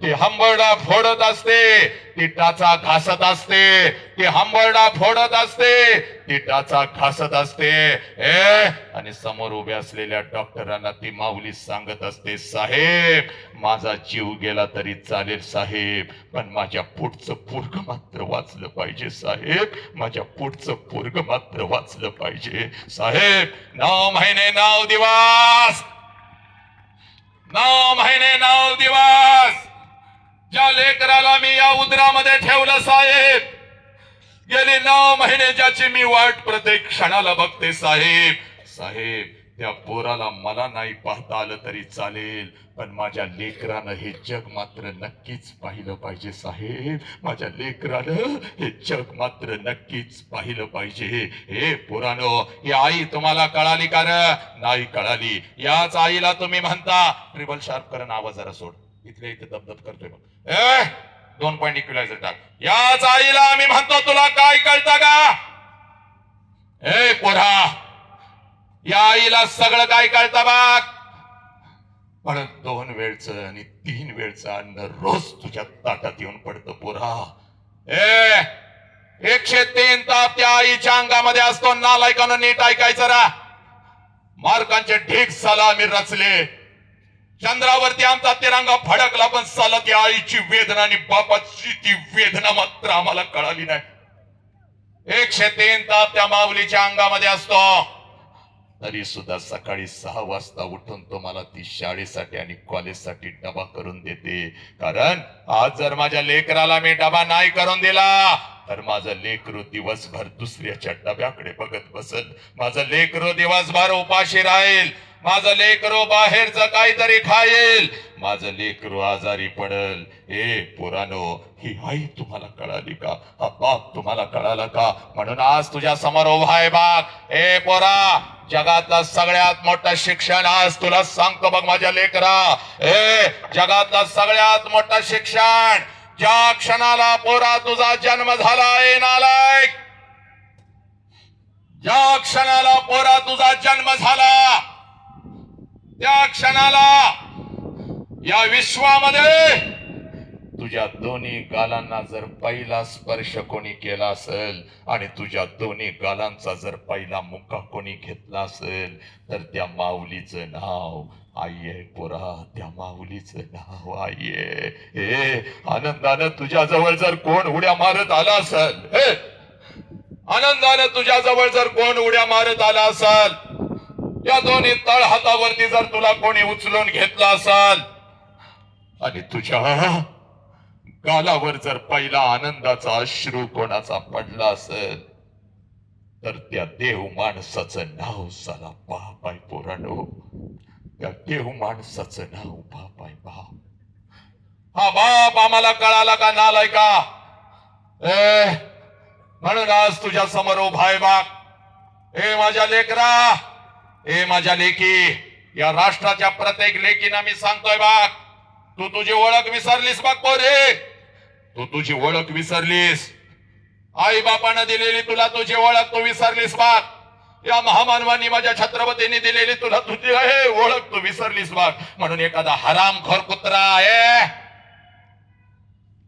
ती हंबरडा फोडत असते, ती टाचा घासत असते, ती हंबरडा फोडत असते, ती टाचा घासत असते. आणि समोर उभे असलेल्या डॉक्टरांना ती माऊली सांगत असते, साहेब माझा जीव गेला तरी चालेल साहेब, पण माझ्या पोटचं पोरग मात्र वाचलं पाहिजे साहेब, माझ्या पोटचं पोरग मात्र वाचलं पाहिजे साहेब. 9 महिने 9 दिवस, 9 महिने 9 दिवस ज्या लेकराला मी या उदरामध्ये ठेवलं साहेब, गेली 9 महिने ज्याची मी वाट प्रत्येक क्षणाला बघते साहेब. साहेब त्या पोराला मला नाही पाहता आलं तरी चालेल, पण माझ्या लेकरानं हे जग मात्र नक्कीच पाहिलं पाहिजे साहेब, माझ्या लेकरानं हे जग मात्र नक्कीच पाहिलं पाहिजे. हे पोरानो, ही आई तुम्हाला कळाली का रे? नाही कळाली. याच आईला तुम्ही म्हणता, ट्रिबल शार्प करून आवाज जरा सोड, इथल्या इथे दबदब करतोय बघ. 2 पॉइंट इक्विलायझर टाक. याच आईला आम्ही म्हणतो तुला काय कळतं का? ए पोरा, या आईला सगळं काय कळतं बघ, पण 2 वेळचं आणि 3 वेळचं अन्न रोज तुझ्या ताटात येऊन पडतं पोरा. 103 ताप त्या आईच्या अंगामध्ये असतो. नालायकानं नीट ऐकायचं रा. मार्कांचे ढीग साला आम्ही रचले, चंद्रावरती आमचा तिरंगा फडकला, पण साला ती आईची वेदना आणि बापाची ती वेदना मात्र आम्हाला कळाली नाही. 103 ताप त्या माऊलीच्या अंगामध्ये असतो, तरी सुद्धा सकाळी 6 वाजता उठून तुम्हाला ती शाळेसाठी आणि कॉलेजसाठी डबा करून देते. कारण आज जर माझ्या लेकराला मी डबा नाही करून दिला तर माझं लेकरू दिवसभर दुसऱ्याच्या डब्याकडे बघत बसल, माझं लेकरू दिवसभर उपाशी राहील, माझं लेकरू बाहेरचं काहीतरी खाईल, माझं लेकरू आजारी पडल. पोरानो, ही आई तुम्हाला कळाली का? हा बाप तुम्हाला कळाला का? म्हणून आज तुझ्या समोर उभा आहे बाग. पोरा, जगातलं सगळ्यात मोठं शिक्षण आज तुला सांगतो बघ माझ्या लेकरा. जगातलं सगळ्यात मोठं शिक्षण, ज्या क्षणाला पोरा तुझा जन्म झाला आहे नालायक, ज्या क्षणाला पोरा तुझा जन्म झाला त्या क्षणाला या विश्वामध्ये तुझ्या दोन्ही गालांना जर पहिला स्पर्श कोणी केला असेल आणि तुझ्या दोन्ही गालांचा जर पहिला मुक्का कोणी घेतला असेल तर त्या माऊलीचं नाव आई आहे पोरा, त्या माऊलीचं नाव आई आहे. आनंदानं तुझ्या जवळ जर कोण उड्या मारत आला असेल, आनंदानं तुझ्या जवळ जर कोण उड्या मारत आला असेल, या दोन्ही तळ हातावरती जर तुला कोणी उचलून घेतला असेल आणि तुझ्या गालावर जर पहिला आनंदाचा अश्रू कोणाचा पडला असेल तर त्या देव माणसाचं नाव साला बाप आहे पोरानो, त्या देव माणसाचं नाव बाप आहे बाप. हा बाप आम्हाला कळाला का नालाय का? म्हणून आज तुझ्या समोर उभा आहे बाप. माझ्या लेकरा, माझ्या लेकी, या राष्ट्राच्या प्रत्येक लेकीना मी सांगतोय बाग, तू तुझी ओळख विसरलीस बाग पोरे, तू तुझी ओळख विसरलीस. आई बापानं दिलेली तुला तुझी ओळख तू विसरलीस बाग. या महामानवांनी माझ्या छत्रपतींनी दिलेली तुला तुझी आहे ओळख तू विसरलीस बाग. म्हणून एखादा हरामखोर कुत्रा,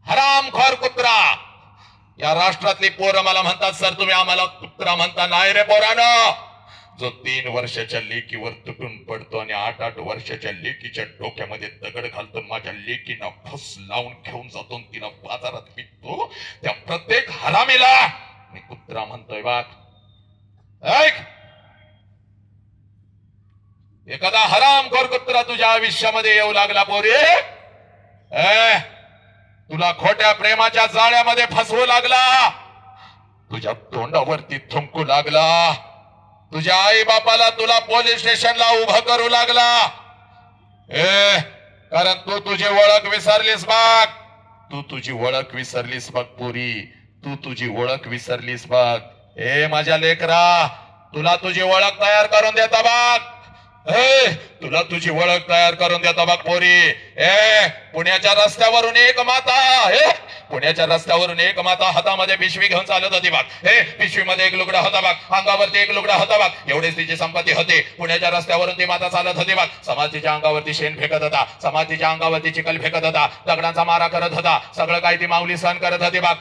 हरामखोर कुत्रा या राष्ट्रातली पोरं मला म्हणतात, सर तुम्ही आम्हाला कुत्रा म्हणता. नाही रे पोरानो, जो 3 वर्षाच्या लेकीवर तुटून पडतो आणि 8-8 वर्षाच्या लेकीच्या डोक्यामध्ये दगड घालतो, माझ्या लेकीना फस लावून घेऊन जातो, तिला बाजारात विकतो, त्या प्रत्येक हरामीला मी कुत्रा म्हणतोय. बाग ऐक, एखादा हरामखोर कुत्रा तुझ्या आयुष्यामध्ये येऊ लागला पोरी, तुला खोट्या प्रेमाच्या जाळ्यामध्ये फसवू लागला, तुझ्या तोंडावरती थुंकू लागला, तुझ्या आई बापाला तुला पोलीस स्टेशनला उभं करू लागला, कारण तू तुझी ओळख विसरलीस बघ. तू तुझी ओळख विसरलीस बघ पोरी, तू तुझी ओळख विसरलीस बघ. माझ्या लेकरा, तुला तुझी ओळख तयार करून देता बघ. तुला तुझी ओळख तयार करून देता बघ पोरी. पुण्याच्या रस्त्यावरून एक माता, पुण्याच्या रस्त्यावरून एक माता हातामध्ये पिशवी घेऊन चालत होती बघ. पिशवीमध्ये एक लुगडा होता बघ, अंगावरती एक लुगडा होता बघ, एवढेच तिची संपत्ती होती. पुण्याच्या रस्त्यावरून ती माता चालत होती बघ. समाधीच्या अंगावरती शेण फेकत होता, समाधीच्या अंगावरती चिखल फेकत होता, दगडांचा मारा करत होता, सगळं काही ती माऊली सहन करत होती बघ.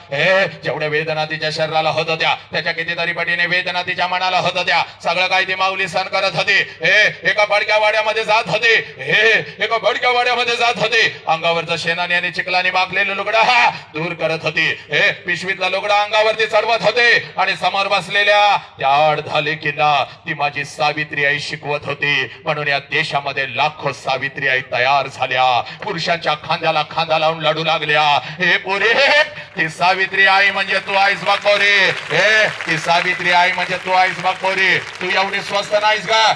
जेवढ्या वेदना तिच्या शरीराला होत होत्या, त्याच्या कितीतरी पटीने वेदना तिच्या मनाला होत होत्या, सगळं काही ती माऊली सहन करत होती. एका बडक्या वाड्यामध्ये जात होते, एका बडक्या वाड्यामध्ये जात होते, अंगावरचं शेणाने आणि चिखलाने माखलेलं लुगडा दूर करत होती. पिशवीतला लुगडा अंगावरती चढवत होते आणि समोर बसलेल्या त्या अर्धालेकीला ती माझी सावित्री आई शिकवत होती. म्हणून या देशामध्ये लाखो सावित्री आई तयार झाल्या, पुरुषांच्या खांद्याला खांदा लावून लढू लागल्या. हे पोरे, ती सावित्री आई म्हणजे तू आईस बघ पोरी, ती सावित्री आई म्हणजे तू आईस बघ पोरी. तू एवढी स्वस्त नाहीस का,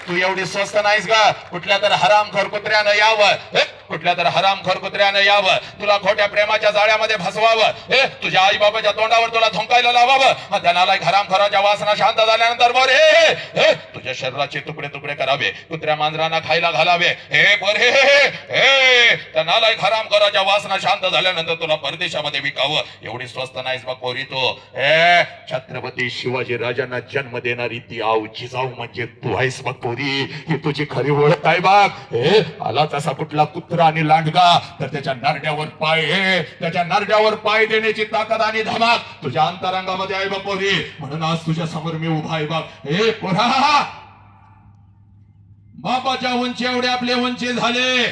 तू एवढी स्वस्त नाहीस का. कुठल्या तर हरामखोर कुत्र्यानं यावं, कुठल्या तर हरामखोर कुत्र्यानं यावं, तुला खोट्या प्रेमाच्या जाळ्यामध्ये फसवावं, तुझ्या आई बाबाच्या तोंडावर तुला थुंकायला लावावं, त्या नालायक हरामखोराच्या वासना शांत झाल्यानंतर बोरे तुझ्या शरीराचे तुकडे तुकडे करावे, कुत्र्या मांजरांना खायला घालावे. बोरे त्या नालायक हरामखोराच्या वासना शांत झाल्यानंतर तुला परदेशामध्ये विकावं. एवढी स्वस्त नाहीस बघ पोरी तू. छत्रपती शिवाजी राजांना जन्म देणारी ती आऊ जिजाऊ म्हणजे तू आहेस बघ पोरी. ही तुझी खरी ओळख आहे बघ. आला तसा कुठला कुत्रा आणि लांडगा तर त्याच्या नरड्यावर पाय, त्याच्या नरड्यावर पाय देण्याची ताकद आणि धमाक तुझ्या अंतरंगामध्ये आहे बघ पोरी. म्हणून आज तुझ्या समोर मी उभा आहे बघ. पोरा, बापाच्या उंची एवढे आपले उंची झाले,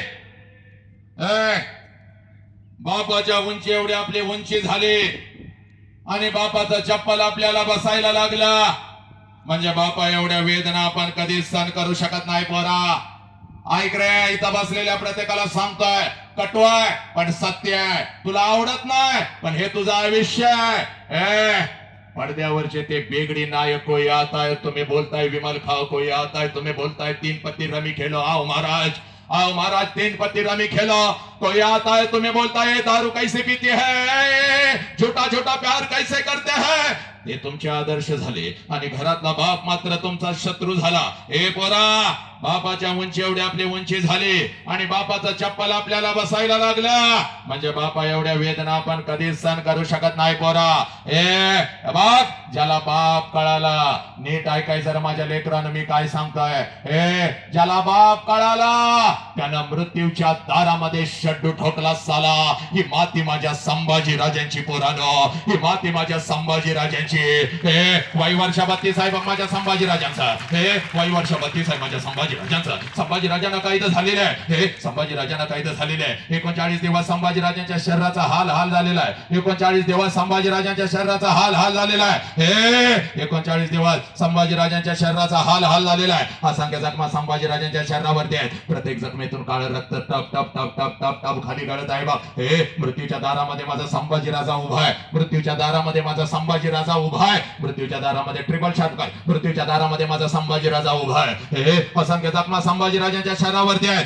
बापाच्या उंची एवढे आपले उंची झाले आणि बापाचा चप्पल आपल्याला बसायला लागला म्हणजे बापा एवढ्या वेदना आपण कधीच सहन करू शकत नाही पोरा. ऐक रे, इथं बसलेल्या प्रत्येकाला सांगतोय, कटू आहे पण सत्य आहे, तुला आवडत नाही पण हे तुझं आयुष्य आहे. पडद्यावरचे ते बेगडी नायक कोई आता है, तुम्ही बोलताय विमल खाओ कोई आता है, तुम्ही बोलताय 3 पत्ती रमी खेलो, आओ महाराज, आओ महाराज 3 पत्ती रमी खेलो, कोई आता है तुम्हें बोलता है दारू कैसे पीती है, झूठा झूठा प्यार कैसे करते हैं. ते तुमचे आदर्श झाले आणि घरातला बाप मात्र तुमचा शत्रू झाला. हे पोरा, बापाच्या उंची एवढे आपले उंची झाले आणि बापाचा चप्पल आपल्याला बसायला लागला म्हणजे बापा एवढ्या वेदना आपण कधीच सहन करू शकत नाही पोरा. बाप, ज्याला बाप कळाला, नीट ऐकायचं माझ्या लेकरांना मी काय सांगतोय. ज्याला बाप कळाला त्यानं मृत्यूच्या दारामध्ये शड्डू ठोकला साला. ही माती माझ्या संभाजी राजांची पोरानो, ही माती माझ्या संभाजी राजांची. वय वर्ष 32 आहे बघ माझ्या संभाजी राजांचा. वय वर्ष 32 आहे माझ्या संभाजी राजांचा. संभाजी राजांना कैद झालेलं आहे, संभाजी राजांना कैद झालेलं आहे. 39 दिवस संभाजी राजांच्या शरीराचा हाल झालेला आहे. 39 दिवस संभाजी राजांच्या शरीराचा हाल झालेला आहे. 39 दिवस संभाजी राजांच्या शरीराचा हाल झालेला आहे. असंख्य जखमा संभाजी राजांच्या शरीरावरती आहेत. प्रत्येक जखमेतून काळं रक्त टप टप टप टप टप टप खाली गळत आहे बघ. मृत्यूच्या दारामध्ये माझा संभाजी राजा उभा आहे. मृत्यूच्या दारामध्ये माझा संभाजी राजा उभा आहे. मृत्यूच्या दारामध्ये ट्रिपल शॉट कर. मृत्यूच्या दारामध्ये माझा संभाजी राजा उभा आहे. असंख्य जखमा संभाजी राजांच्या शरीरावरती आहेत.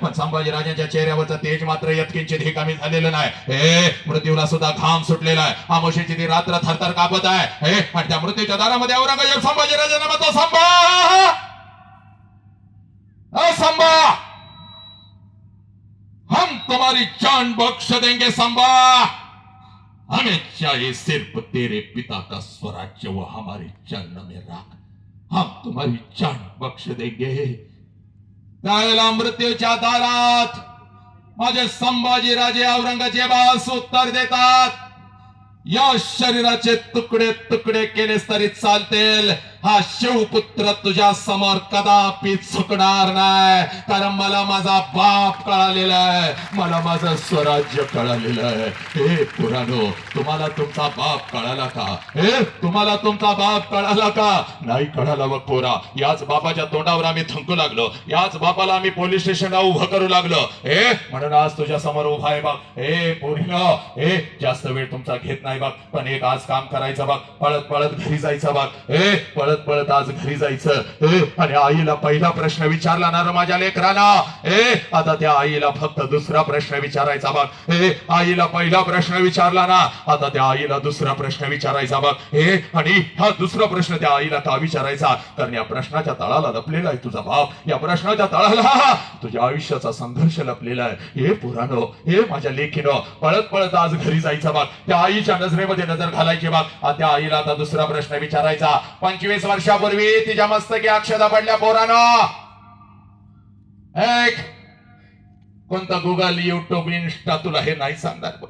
पण संभाजी राजांच्या चेहऱ्यावरचं तेज मात्र यत्किंचित हे कमी झालेलं नाही. मृत्यूला सुद्धा घाम सुटलेला आहे. आमोशीची ती रात्र थरथर कापत आहे. आणि त्या मृत्यूच्या दारामध्ये औरंगजेब संभाजी राजांना म्हणतो, संभा, हम तुम्हारी जान बख्श देंगे संभा. हमें चाहिए सिर्फ तेरे पिता का स्वराज्य, वो हमारे चरण में राख. हम तुम्हारी जान बख्श देंगे. त्यावेळेला मृत्यूच्या दारात माझे संभाजी राजे औरंगजेबास उत्तर देतात, या शरीराचे तुकडे तुकडे केलेस तरी चालतील, हा शिवपुत्र तुझ्या समोर कदापि चुकणार नाही. कारण मला माझा बाप कळालेला आहे, मला माझं स्वराज्य कळालेलं आहे. हे पुराणो, तुम्हाला तुमचा बाप कळाला का? हे तुम्हाला तुमचा बाप कळाला का? नाही कळाला बघ पोरा. याच बापाच्या तोंडावर आम्ही थंकू लागलो, याच बापाला आम्ही पोलीस स्टेशनला उभं करू लागलो. हे म्हणून आज तुझ्या समोर उभा आहे बघ. हे पोरीनो, हे जास्त वेळ तुमचा घेत नाही बघ, पण एक आज काम करायचं बघ. पळत पळत घरी जायचं बघ. हे पळत पळत आज घरी जायचं. आणि आईला पहिला प्रश्न विचारला ना रे माझ्या लेकराला, आता त्या आईला फक्त दुसरा प्रश्न विचारायचा बघ. आईला पहिला प्रश्न विचारला ना, आता त्या आईला दुसरा प्रश्न विचारायचा बघ. आणि हा दुसरा प्रश्न त्या आईला का विचारायचा? कारण या प्रश्नाच्या तळाला लपलेला आहे तुझा बाप, या प्रश्नाच्या तळाला तुझ्या आयुष्याचा संघर्ष लपलेला आहे. हे पुराणो, हे माझ्या लेखीनो, पळत पळत आज घरी जायचं बघ. त्या आईच्या नजरेमध्ये नजर घालायची बघ. त्या आईला आता दुसरा प्रश्न विचारायचा. 25 वर्षापूर्वी तिच्या मस्तकी अक्षता पडल्या पोरानो. एक कोणता गुगल, युट्यूब, इन्स्टा तुला हे नाही सांगणार बघ.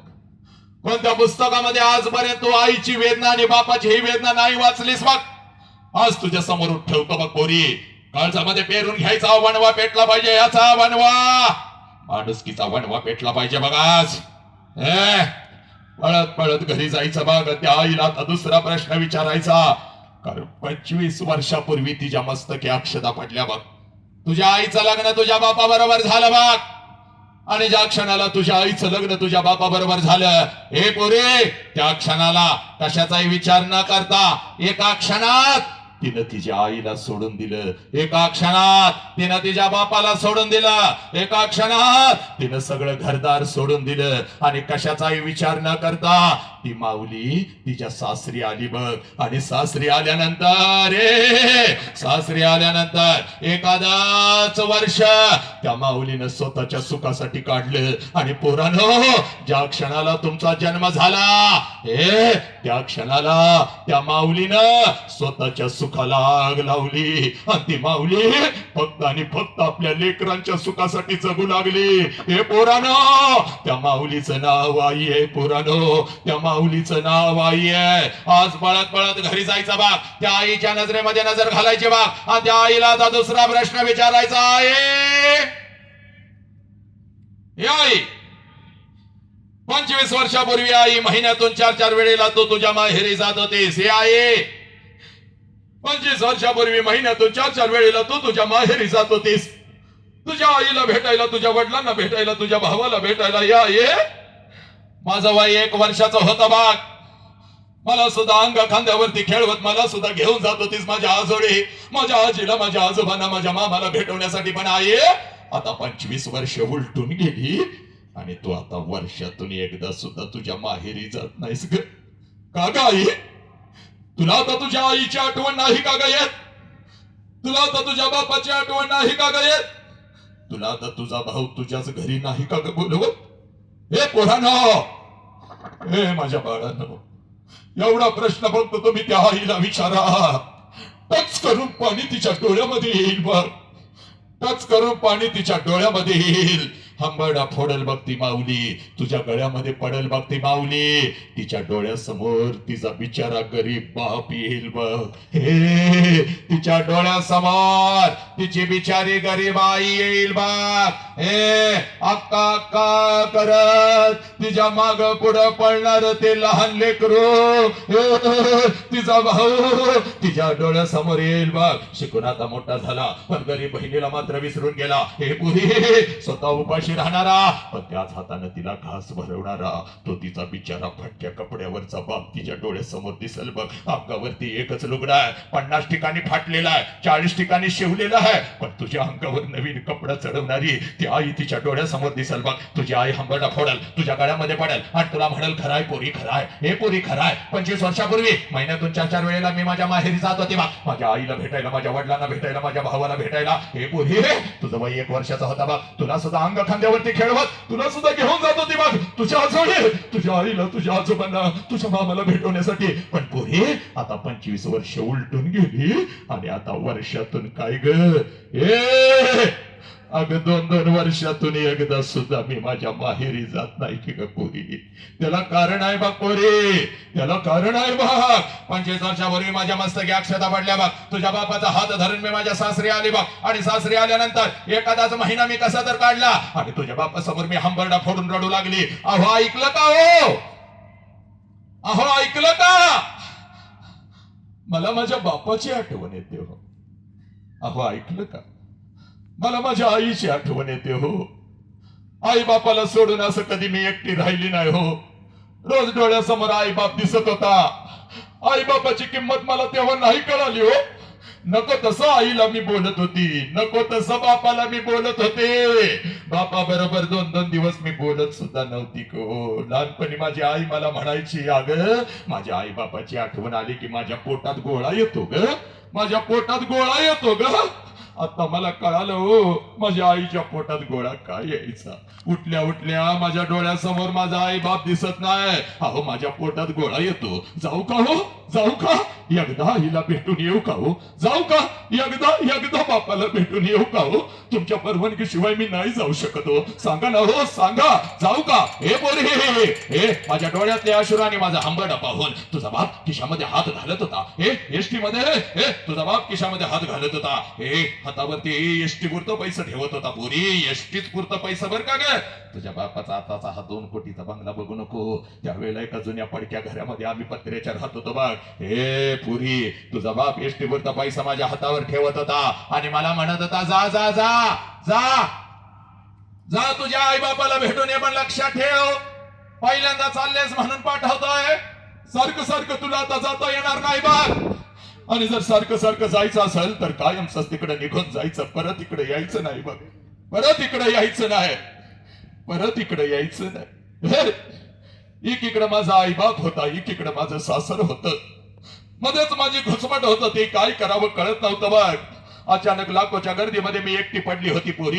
कोणत्या पुस्तकामध्ये आजपर्यंत तू आईची वेदना आणि बापाची ही वेदना नाही वाचलीस बघ. आज तुझ्या समोर ठेवतो बघ पोरी. काळजामध्ये पेरून घ्यायचा वणवा पेटला पाहिजे, याचा वणवा, माणुसकीचा वणवा पेटला पाहिजे बघ आज. पळत पळत घरी जायचं बघ. त्या आईला आता दुसरा प्रश्न विचारायचा. कारण 25 वर्षापूर्वी तिच्या मस्तकी अक्षता पडल्या बघ. तुझ्या आईचं लग्न तुझ्या बापा बरोबर झालं बघ. आणि ज्या क्षणाला तुझ्या आईचं लग्न तुझ्या बापा बरोबर झालं, हे पोरे, त्या क्षणाला कशाचाही विचार न करता एका क्षणात तिनं तिच्या आईला सोडून दिलं. एका क्षणात तिनं तिच्या बापाला सोडून दिलं. एका क्षणात तिनं सगळं घरदार सोडून दिलं. आणि कशाचाही विचार न करता ती माऊली तिच्या सासरी आली बघ. आणि सासरी आल्यानंतर एखादाच वर्ष त्या माऊलीनं स्वतःच्या सुखासाठी काढलं. आणि पोरांनो, ज्या क्षणाला तुमचा जन्म झाला, त्या क्षणाला त्या माऊलीनं स्वतःच्या सुखाला आग लावली. आणि ती माऊली फक्त आणि फक्त आपल्या लेकरांच्या सुखासाठी जगू लागली. हे पोरांनो, त्या माऊलीचं नाव आई आहे. पोरांनो, त्या माऊलीचं नाव आई आहे. आज पळत पळत घरी जायचं बघ. त्या आईच्या नजरेमध्ये नजर घालायची बघ. आणि त्या आईला आता दुसरा प्रश्न विचारायचा आहे. आई, 25 वर्षापूर्वी आई महिन्यातून 4-4 वेळेला तू तुझ्या माहेरी जात होतीस. हे आई, 25 वर्षापूर्वी महिन्यातून 4-4 वेळेला तू तुझ्या माहेरी जात होतीस. तुझ्या आईला भेटायला, तुझ्या वडिलांना भेटायला, तुझ्या भावाला भेटायला. या माझं वय 1 वर्षाचं होतं बाग. मला सुद्धा अंग खांद्यावरती खेळवत मला सुद्धा घेऊन जात होतीस माझ्या आजोळी, माझ्या आजीला, माझ्या आजोबांना, माझ्या मामाला भेटवण्यासाठी. पण आई, आता 25 वर्ष उलटून गेली आणि तू आता वर्षातून एकदा सुद्धा तुझ्या माहेरी जात नाहीस ग. का ग आई? तुला आता तुझ्या आईची आठवण नाही का ग येत? तुला आता तुझ्या बापाची आठवण नाही का ग येत? तुला आता तुझा भाऊ तुझ्याच घरी नाही का ग बोलवत? हे पोरांनो, हे माझ्या बाळांनो, एवढा प्रश्न फक्त तुम्ही त्या आईला विचारा. टच करून पाणी तिच्या डोळ्यामध्ये येईल बघ. टच करून पाणी तिच्या डोळ्यामध्ये येईल. हंबरडा फोडल बघ ती माऊली, तुझ्या गळ्यामध्ये पडेल बघ ती माऊली. तिच्या डोळ्यासमोर तिचा बिचारा गरीब बाप येईल बघ. हे तिच्या डोळ्यासमोर तिची बिचारी गरीब आई येईल बघ. हे अक्का अक्का करत तिच्या माग पुढं पडणार ते लहान लेकरू, तिचा भाऊ तिच्या डोळ्यासमोर येईल बघ. शिकून आता मोठा झाला, पण गरीब बहिणीला मात्र विसरून गेला. हे पुरी स्वतः उपाशी राहणारा, पण त्याच हाताने तिला घास भरवणारा तो तिचा बिचारा फटक्या कपड्यावरचा बाप तिच्या डोळ्यासमोर दिसेल बघ. अंगावरती एकच लुगडा आहे, 50 ठिकाणी फाटलेला आहे, 40 ठिकाणी शिवलेला आहे, पण तुझ्या अंगावर नवीन कपडा चढवणारी ती आई तिच्या डोळ्यासमोर दिसेल बघ. तुझी आई हंबरडा फोडल, तुझ्या गळ्यामध्ये पडेल आणि तुला म्हणेल, खराय पोरी खराय, हे पोरी खराय. 25 वर्षापूर्वी महिन्यातून 4-4 वेळेला मी माझ्या माहेरी जात होते बघ, माझ्या आईला भेटायला, माझ्या वडिलांना भेटायला, माझ्या भावाला भेटायला. हे पोरी, तुझं वय 1 वर्षाचा होता बघ. तुला सुद्धा अंग खांद्यावरती खेळवत, तुला सुद्धा घेऊन जात होती बघ तुझ्या आजोळी, तुझ्या आईला, तुझ्या आजोबांना, तुझ्या मामाला भेटवण्यासाठी. पण पोरी आता 25 वर्ष उलटून गेली आणि आता वर्षातून काय ग?
अगं 2-2 वर्षातून एकदा सुद्धा मी माझ्या माहेरी जात नाही की ग पोरी. त्याला कारण आहे बघ पोरी, त्याला कारण आहे बघ. 25 वर्षापूर्वी माझ्या मस्तकी अक्षता पडल्या बघ. तुझ्या बापाचा हात धरून मी माझ्या सासरी आली बघ. आणि सासरी आल्यानंतर एखादाच महिना मी कसा तर काढला आणि तुझ्या बापासमोर मी हंबरडा फोडून रडू लागली. अहो ऐकलं का हो? अहो ऐकलं का? मला माझ्या बापाची आठवण येते हो. अहो ऐकलं का? मला माझ्या आईची आठवण येते हो. आई बापाला सोडून असं कधी मी एकटी राहिली नाही हो. रोज डोळ्यासमोर आई बाप दिसत होता. आई बापाची किंमत मला तेव्हा नाही कळाली हो. नको तसं आईला मी बोलत होती, नको तसं बापाला मी बोलत होते. बापा बरोबर 2-2 दिवस मी बोलत सुद्धा नव्हती को. लहानपणी माझी आई मला म्हणायची, अगं माझ्या आई बापाची आठवण आली की माझ्या पोटात गोळा येतो ग, माझ्या पोटात गोळा येतो ग. आता मला कळालं हो, माझ्या आईच्या पोटात गोळा काय यायचा. उठल्या उठल्या माझ्या डोळ्यासमोर माझा आई बाप दिसत नाही. अहो माझ्या पोटात गोळा येतो. जाऊ का हो? जाऊ का? एकदा आईला भेटून येऊ का हो? जाऊ का? एकदा बापाला भेटून येऊ का हो? तुमच्या परवानगी शिवाय मी नाही जाऊ शकत हो. सांगा ना हो, सांगा. जाऊ का? हे बोल हे माझ्या डोळ्यातले अश्रू आणि माझा हंबरडा पाहून तुझा बाप खिशामध्ये हात घालत होता. एसटी मध्ये तुझा बाप खिशामध्ये हात घालत होता. हातावरती एसटी पुरतं पैसे ठेवत होता पोरी. एसटीच पुरतं पैसा बर का ग? तुझ्या बापाचा आताचा हा 2 कोटीचा बंगला बघू नको. त्यावेळेला एका जुन्या पडक्या घरामध्ये आम्ही पत्र्याच्या राहत होतो बघ. हे पुरी, तुझा बाप एसटी पुरता पैसा माझ्या हातावर ठेवत होता आणि मला म्हणत होता, जा जा जा जा जा तुझ्या आई बापाला भेटून ये. पण लक्षात ठेव, पहिल्यांदा चाललेस म्हणून पाठवतोय. सारखं सारखं तुला आता जाता येणार नाही बघ. आणि जर सारखं सारखं जायचं असेल तर कायमच तिकडे निघून जायचं. परत इकडे यायचं नाही बघ. परत इकडे यायचं नाही. परत इकडे यायचं नाही. एकीकडे माझा आई बाप होता, एकीकडे माझं सासर होतं. मध्येच माझी घुसमट होत होती. काय करावं कळत नव्हतं बघ. अचानक लाखोच्या गर्दीमध्ये मी एकटी पडली होती पोरी.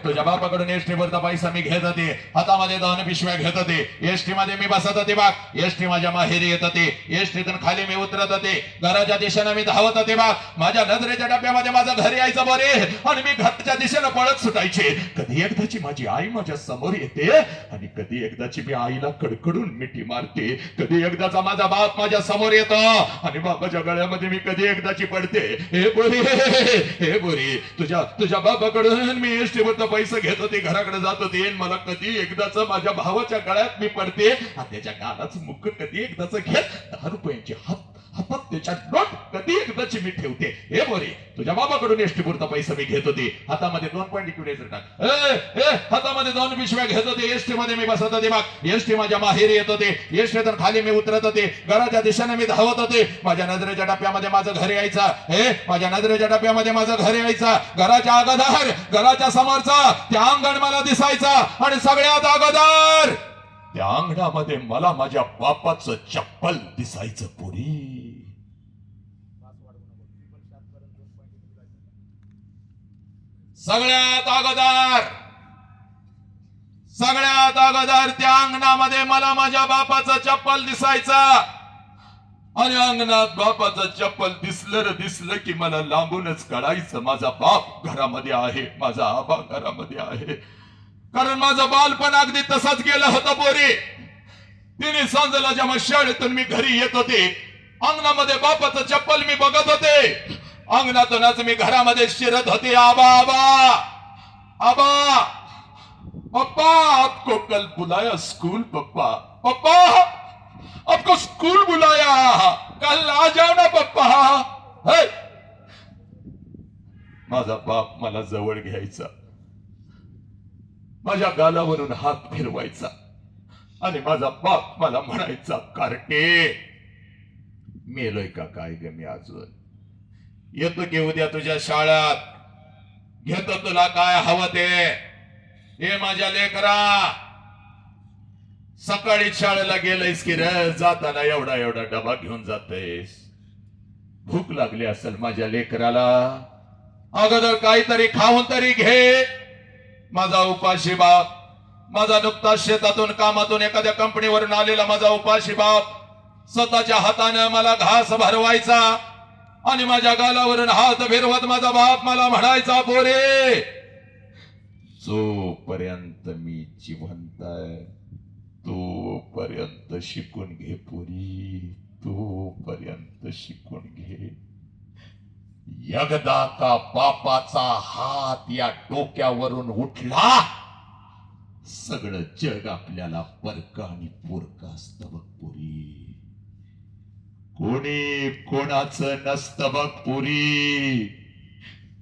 तुझ्या बापाकडून एसटी वरचा पैसा मी घेत होते. हातामध्ये 2 पिशव्या घेत होते. एसटी मध्ये मी बसत होते बाग. एसटी माझ्या माहेरी येत होते. एसटीतून खाली मी उतरत होते. घराच्या दिशेने मी धावत होते बाग. माझ्या नजरेच्या डब्यामध्ये माझं घर यायचं बरे आणि मी घराच्या दिशेने पळत सुटायचे. कधी एकदाची माझी आई माझ्या समोर येते आणि कधी एकदाची मी आईला कडकडून मिठी मारते. कधी एकदाचा माझा बाप माझ्या समोर येतो आणि बापाच्या गळ्यामध्ये मी कधी एकदाची पडते. हे बोरी, तुझ्या बाबाकडून मी एसटी वरचा पैसे घेत होते, घराकडे जात होते. मला कधी एकदाच माझ्या भावाच्या गळ्यात मी पडते आणि त्याच्या गालाचं मुख कधी एकदाच घेत 10 रुपयांची हातात त्याच्या नोट कधी एकदाची मी ठेवते. हे बोरी, तुझ्या बाबाकडून एसटी पुरता पैसा मी घेत होते. हातामध्ये 2.21 टाक. हातामध्ये 2 पिशव्या घेत होते. एसटी मध्ये मी बसत होते मग. एसटी माझ्या माहेरी येत होते. एसटीतून खाली मी उतरत होते. घराच्या दिशेने मी धावत होते. माझ्या नजरेच्या टप्प्यामध्ये माझं घर यायचं. माझ्या नजरेच्या टप्प्यामध्ये माझं घर यायचं. घराच्या अगोदर, घराच्या समोरचा त्या अंगण मला दिसायचा आणि सगळ्यात अगोदर त्या अंगणामध्ये मला माझ्या बापाचं चप्पल दिसायचं पुरी. सगळ्यात अगोदर त्या अंगणामध्ये मला माझ्या बापाचं चप्पल दिसायचा. आणि अंगणात बापाचं चप्पल दिसलं की मला लांबूनच कळायचं माझा बाप घरामध्ये आहे, माझा आबा घरामध्ये आहे. कारण माझं बालपण अगदी तसंच गेलं होतं पोरी. 3 सांजला जेव्हा शाळेतून मी घरी येत होते, अंगणामध्ये बापाचं चप्पल मी बघत होते. अंगणातूनच मी घरामध्ये शिरत होते. आबा आबा आबा पप्पा, आपको कल बुलाया स्कूल. पप्पा पप्पा, आपको स्कूल बुलाया, कल आ जाओ ना पप्पा. माझा बाप मला जवळ घ्यायचा, माझ्या गालावरून हात फिरवायचा आणि माझा बाप मला म्हणायचा, कार्टे मेलोय का काय ग मी अजून? येतो की उद्या तुझ्या शाळेत, घेतो तुला काय हवं ते. हे माझ्या लेकरा, सकाळी शाळेला गेलंयस की रे, जाताना एवढा डबा घेऊन जातेस. भूक लागली असेल माझ्या लेकराला, अगोदर काहीतरी खाऊन तरी घे. माझा उपाशी बाप, माझा नुकताच शेतातून कामातून एखाद्या कंपनीवरून आलेला माझा उपाशी बाप स्वतःच्या हाताने मला घास भरवायचा आणि माझ्या गालावरून हात फिरवत माझा बाप मला म्हणायचा, पोरे जोपर्यंत मी जिवंत आहे तोपर्यंत शिकून घे पोरी, तोपर्यंत शिकून घे. एकदा का बापाचा हात या डोक्यावरून उठला, सगळं जग आपल्याला परक आणि पोरक असतं बघ पोरी. कोणी कोणाचं नसतं बघ पोरी,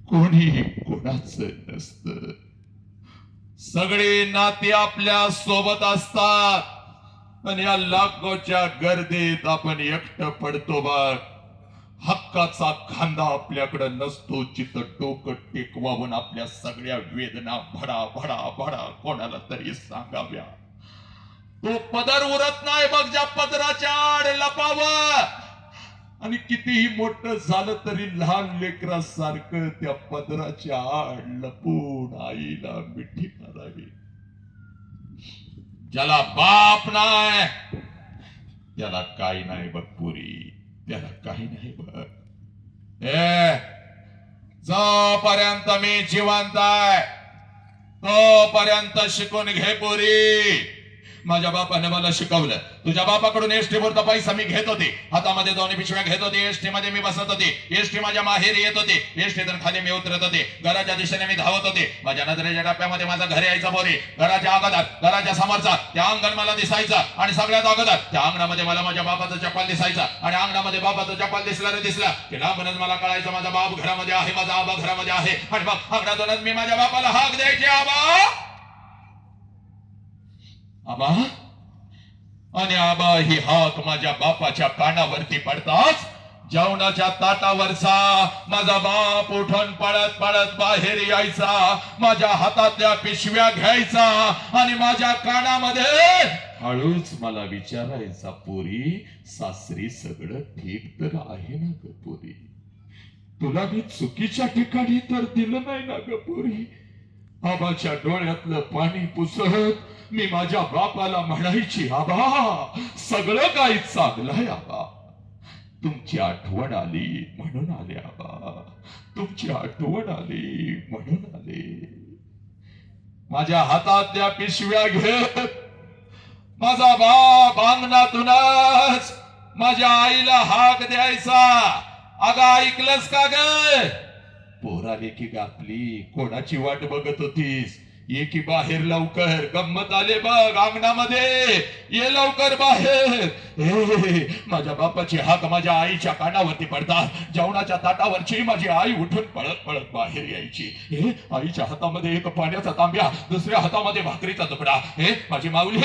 कोणी कोणाचं नसतं. सगळे नाते आपल्या सोबत असतात आणि या लाखोच्या गर्दीत आपण एकटं पडतो बघ. हक्काचा खांदा आपल्याकडे नसतो, जिथं डोकं टेकवावून आपल्या सगळ्या वेदना भडा भडा भडा कोणाला तरी सांगाव्या. तो पदर उरत नाही बघ ज्या पदराच्या आड लपावं. आणि कितीही मोठं झालं तरी लहान लेकरासारखं त्या पदराच्या आड लपून आईला मिठी मारावी. ज्याला बाप नाही त्याला काही नाही बघ पुरी, त्याला काही नाही बघ. जोपर्यंत मी जिवंत आहे तोपर्यंत शिकून घे पोरी. माझ्या बापाने मला शिकवलं. तुझ्या बापाकडून एसटी पुरता पैसा मी घेत होते, हातामध्ये दोन्ही पिशव्या घेत होते, एसटी मध्ये मी बसत होते, एसटी माझ्या माहेरी येत होते, एसटीतून खाली मी उतरत होते, घराच्या दिशेने मी धावत होते. माझ्या नजरेच्या टप्प्यामध्ये माझं घर यायचं पोरी. घराच्या अगोदर घराच्या समोरचा त्या अंगण मला दिसायचं आणि सगळ्यात अगोदर त्या अंगणामध्ये मला माझ्या बापाचं चप्पल दिसायचं. आणि अंगणामध्ये बापाचं चप्पल दिसलं की लांबूनच मला कळायचं माझा बाप घरामध्ये आहे, माझा आबा घरामध्ये आहे. आणि मग अंगणातूनच मी माझ्या बापाला हाक द्यायचे, आबा आबा. आणि आबा ही हाक माझ्या बापाच्या कानावरती पडताच जेवणाच्या ताटावरचा माझा बाप उठून पळत पळत बाहेर यायचा, माझ्या हातातल्या पिशव्या घ्यायचा आणि माझ्या कानामध्ये हळूच मला विचारायचा, पोरी सासरी सगळं ठीक तर आहे ना ग पोरी? तुला मी चुकीच्या ठिकाणी तर दिलं नाही ना ग पोरी? आबाच्या डोळ्यातलं पाणी पुसत मी माझ्या बापाला म्हणायची, आबा सगळं काही चांगलंय आबा, तुमची आठवण आली म्हणून आले आबा, तुमची आठवण आली म्हणून आले. माझ्या हातातल्या पिशव्या घेत माझा बाप अंगणातूनच माझ्या आईला हाक द्यायचा, अगं ऐकलंस का ग? पोराले की गापली कोणाची वाट बघत होतीस? ये की बाहेर लवकर, गंमत आले बघ अंगणामध्ये, ये लवकर बाहेर. माझ्या बापाची हाक माझ्या आईच्या कानावरती पडतात. जेवणाच्या ताटावरची माझी आई उठून पळत पळत बाहेर यायची. आईच्या हातामध्ये एक पाण्याचा तांब्या, दुसऱ्या हातामध्ये भाकरीचा तुकडा. माझी माऊली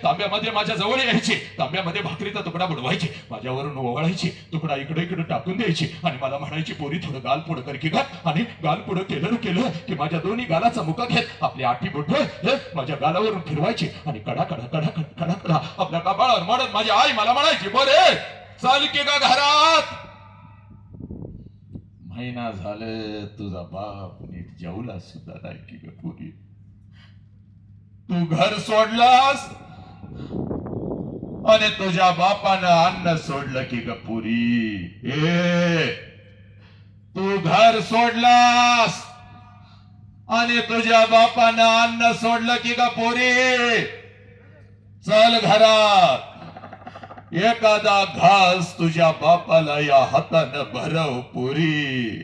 तांब्यामध्ये माझ्या जवळ यायची, तांब्यामध्ये भाकरीचा तुकडा बुडवायची, माझ्यावरून ओवाळायची, तुकडा इकडे इकडे टाकून द्यायची आणि मला म्हणायची, पोरी थोडं गाल पुढं कर की ग. आणि गाल पुढं केलं की माझ्या दोन्ही गालाचा मुका घेत आपली आठी बोट माझ्या गालावरून फिरवायची आणि कडा कडा कडा कडा कडा आपल्या कपाळावर मारत माझी आई मला म्हणायची, बोरे चाल की का घरात? महिना झालं तुझा बाप नीट जेवला सुद्धा नाही की ग पोरी. तू घर सोडलास आणि तुझ्या बापानं अन्न सोडलं की ग पोरी. तू घर सोडलास आणि तुझ्या बापानं अन्न सोडलं की ग पोरी. चल घरात, एखादा घास तुझ्या बापाला या हातानं भरव पोरी.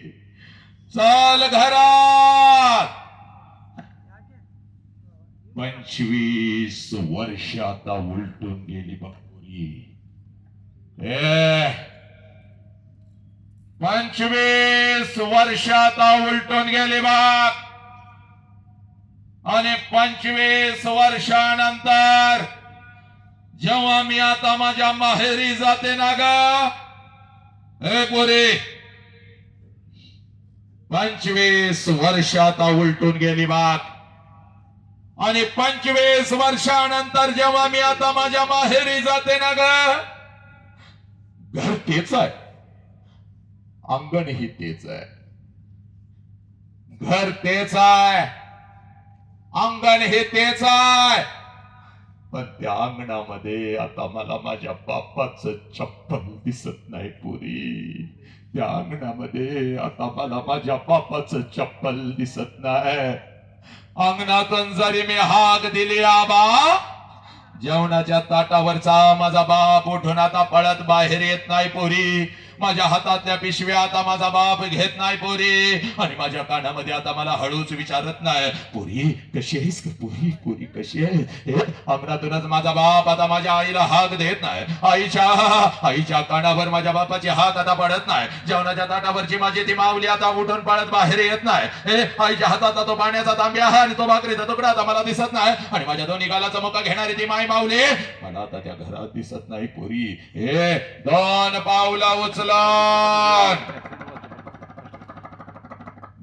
चल घरात. 25 वर्ष आता उलटून गेली बघ पोरी. 25 वर्ष आता उलटून गेली बघ. आणि 25 वर्षानंतर जेव्हा मी आता माझ्या माहेरी जाते ना ग पोरी, 25 वर्ष आता उलटून गेली बाग. आणि 25 वर्षानंतर जेव्हा मी आता माझ्या माहेरी जाते ना ग, घर तेच आहे, अंगण ही तेच आहे. घर तेच आहे, अंगण हे तेच आहे, पण त्या अंगणामध्ये आता मला माझ्या बापाचं चप्पल दिसत नाही पुरी. त्या अंगणामध्ये आता मला माझ्या बापाचं चप्पल दिसत नाही. अंगणातून जरी मी हाक दिली आबा, जेवणाच्या ताटावरचा माझा बाप उठून आता पळत बाहेर येत नाही पोरी. माझ्या हातातल्या पिशव्या आता माझा बाप घेत नाही पोरी. आणि माझ्या कानामध्ये आता मला हळूच विचारत नाही, पुरी कशी आहेस का पुरी, पुरी कशी आहे. अंगणातूनच माझा बाप आता माझ्या आईला हाक देत नाही. आईच्या कानावर माझ्या बापाची हाक आता पडत नाही. जेवणाच्या ताटावरची माझी ती माऊली आता उठून पळत बाहेर येत नाही. आईच्या हातात तो पाण्याचा तांब्या आहे आणि तो भाकरीचा तुकडा आता मला दिसत नाही. आणि माझ्या दोन्ही गालाचा मुका घेणारी ती माई माऊली मला आता त्या घरात दिसत नाही पुरी. 2 पावला उचला,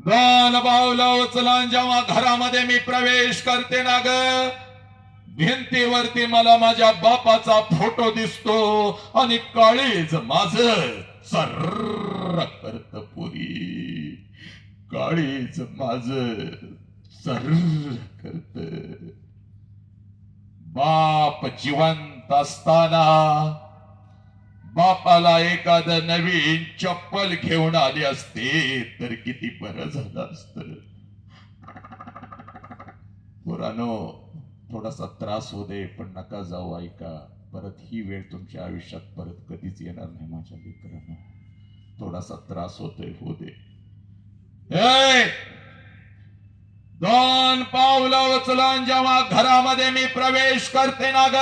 2 पावलं उचलून जेव्हा घरामध्ये मी प्रवेश करते ना ग, भिंतीवरती मला माझ्या बापाचा फोटो दिसतो आणि काळीज माझ सर्र करत पुरी. काळीज माझ सर्र करत. बाप जिवंत असताना बापाला एखादं नवीन चप्पल घेऊन आले असते तर किती बरं झालं असतं. पुरानो, थोडासा त्रास होऊ दे पण नका जाऊ, ऐका. परत ही वेळ तुमच्या आयुष्यात परत कधीच येणार नाही माझ्या मित्रांनो. थोडासा त्रास होतोय, होऊ दे. 2 पावलं उचलून जेव्हा घरामध्ये मी प्रवेश करते ना ग,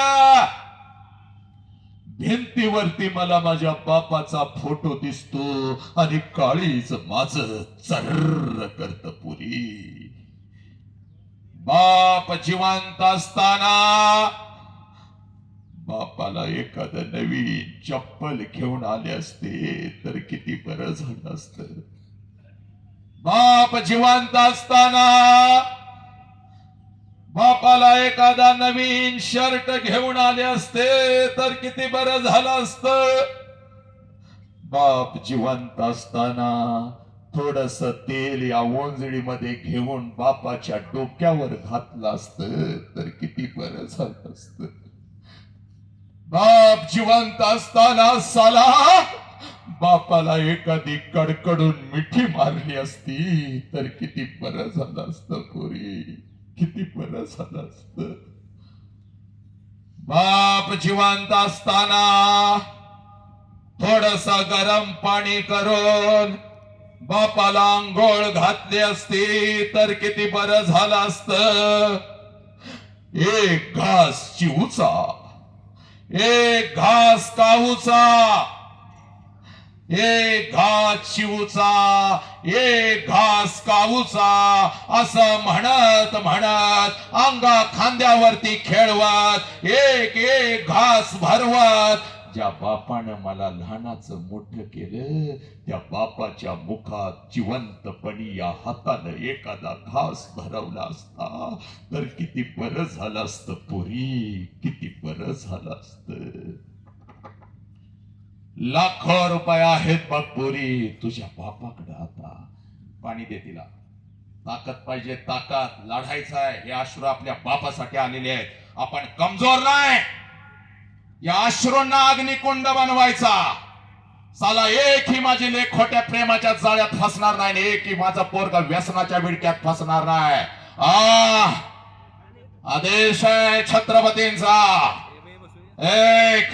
भिंतीवरती मला माझ्या बापाचा फोटो दिसतो आणि काळीज माझ चर्र करत पुरी. बाप जिवंत असताना बापाला एखादं नवीन चप्पल घेऊन आले असते तर किती बरं झालं असतं. बाप जिवंत असताना बापाला एखादा नवीन शर्ट घेऊन आले असते तर किती बरं झालं असतं. बाप जिवंत असताना थोडस तेल या ओंजळीमध्ये घेऊन बापाच्या डोक्यावर घातलं असतं तर किती बरं झालं असतं. बाप जिवंत असताना साला बापाला एखादी कडकडून मिठी मारली असती तर किती बरं झालं असतं पोरी, किती बरं झालं असतं. बाप जिवंत असताना थोडस गरम पाणी करून बापाला आंघोळ घातली असती तर किती बरं झालं असतं. एक घास चिवचा, एक घास काऊचा, एक घास शिवचा, एक घास काऊचा असं म्हणत म्हणत अंगा खांद्यावरती खेळवत एक एक घास भरवत ज्या बापानं मला लहानाचं मोठं केलं त्या बापाच्या मुखात जिवंतपणी या हातानं एखादा घास भरवला असता तर किती बरं झालं असतं पोरी, किती बरं झालं असतं. लाखो रुपये आहेत बघ पोरी तुझ्या बापाकडे. आता पाणी दे तिला. ताकद पाहिजे, ताकद. लढायचं आहे. हे अश्रू आपल्या बापासाठी आलेले आहेत. आपण कमजोर नाही. या अश्रूंना अग्निकुंड बनवायचा. साला एक ही माझी लेक खोट्या प्रेमाच्या जाळ्यात फसणार नाही, एक ही माझा पोरगा व्यसनाच्या विडक्यात फसणार नाही. आदेश आहे छत्रपतींचा. एक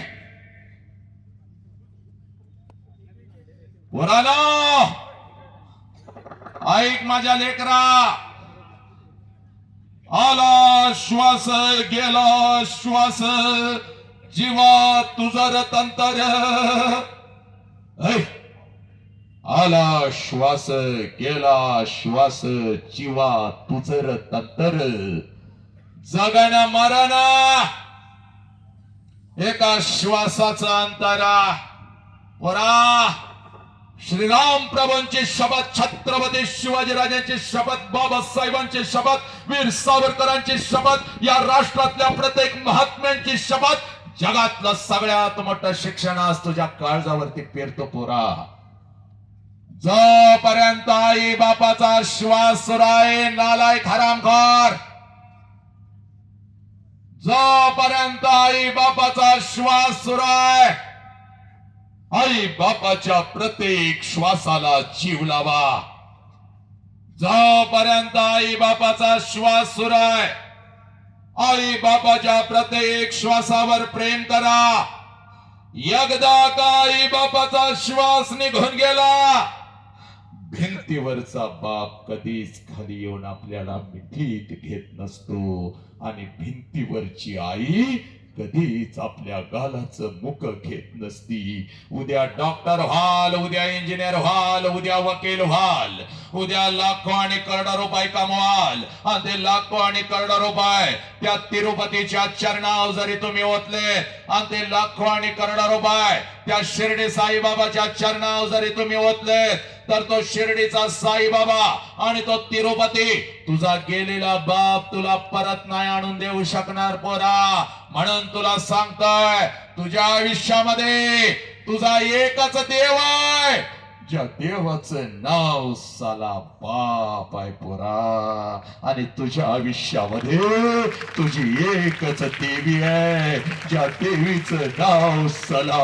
पुरानो ऐक माझ्या लेकरा. आला श्वास गेला श्वास जीवा तुझर तंतर. आला श्वास गेला श्वास जीवा तुझर तंतर. जगन मरण एका श्वासाचा अंतरा. पुरा श्रीराम प्रभूंची शपथ, छत्रपती शिवाजीराजांची शपथ, बाबासाहेबांची शपथ, वीर सावरकरांची शपथ, या राष्ट्रातल्या प्रत्येक महात्म्यांची शपथ. जगातलं सगळ्यात मोठं शिक्षण आज तुझ्या काळजावरती पेरतो पोरा. जोपर्यंत आई बापाचा श्वास सुराय नालायक हरामखोर. जोपर्यंत आई बापाचा श्वास सुरू आहे, आई बापाच्या प्रत्येक श्वासाला जीव लावा. जोपर्यंत आई बापाचा श्वास सुरू आहे, आई बापाच्या प्रत्येक श्वासावर प्रेम करा. एकदा का आई बापाचा श्वास निघून गेला, भिंतीवरचा बाप कधीच खाली येऊन आपल्याला मिठीत घेत नसतो आणि भिंतीवरची आई कधीच आपल्या गालाचं मुख घेत नसती. उद्या डॉक्टर व्हाल, उद्या इंजिनियर व्हाल, उद्या वकील व्हाल, उद्या लाखो आणि करोडो रुपये कमवाल आणि ते लाखो आणि करोडो रुपये त्या तिरुपतीच्या चरणावर जरी तुम्ही ओतले आणि ते लाखो आणि करोडो रुपये त्या शिर्डी साईबाबाच्या चरणावर जरी तुम्ही ओतले, तर तो शिर्डीचा साईबाबा आणि तो तिरुपती तुझा गेलेला बाप तुला परत नाही आणून देऊ शकणार पोरा. म्हणून तुला सांगतोय, तुझ्या आयुष्यामध्ये तुझा एकच देव आहे, ज्या देवाचं नाव साला बाप आहे पोरा. आणि तुझ्या आयुष्यामध्ये तुझी एकच देवी आहे, ज्या देवीचं नाव साला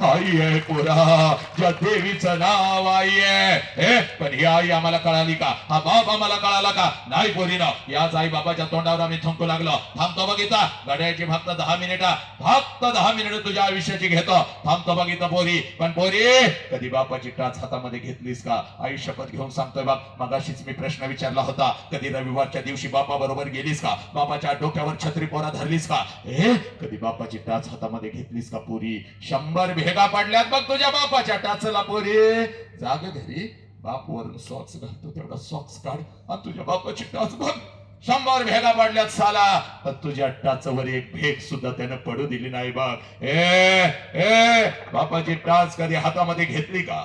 आई आहे पोरा, ज्या देवीचं नाव आई आहे. पण ही आई आम्हाला कळाली का? हा बाप आम्हाला कळाला का? नाही पोरीनो, याच आई बाबाच्या तोंडावर आम्ही थंकू लागलो. थांबतो बघितला घड्याची फक्त 10 मिनिटं, फक्त 10 मिनिटं तुझ्या आयुष्याची घेतो. थांबतो बघितलं पोरी. पण पोरी, कधी बापाची टाच हातामध्ये घेतलीस का? आई शपथ घेऊन सांगतोय बाप, मगाशीच मी प्रश्न विचारला होता, कधी रविवारच्या दिवशी बापा बरोबर गेलीस का? बापाच्या डोक्यावर छत्री पोरा धरलीस का? कधी बापाची टाच हातामध्ये घेतलीस का पोरी? 100 भेगा पडल्यात बघ तुझ्या बापाच्या टाचला पोरी. जाग घरी बाप वरून सॉक्स घालतो तेवढा सॉक्स काढ आणि तुझ्या बापाची टाच बघ. 100 भेगा पडल्यात साला, पण तुझ्या टाचवर एक भेग सुद्धा त्यानं पडू दिली नाही बघ. बापाची टाच कधी हातामध्ये घेतली का?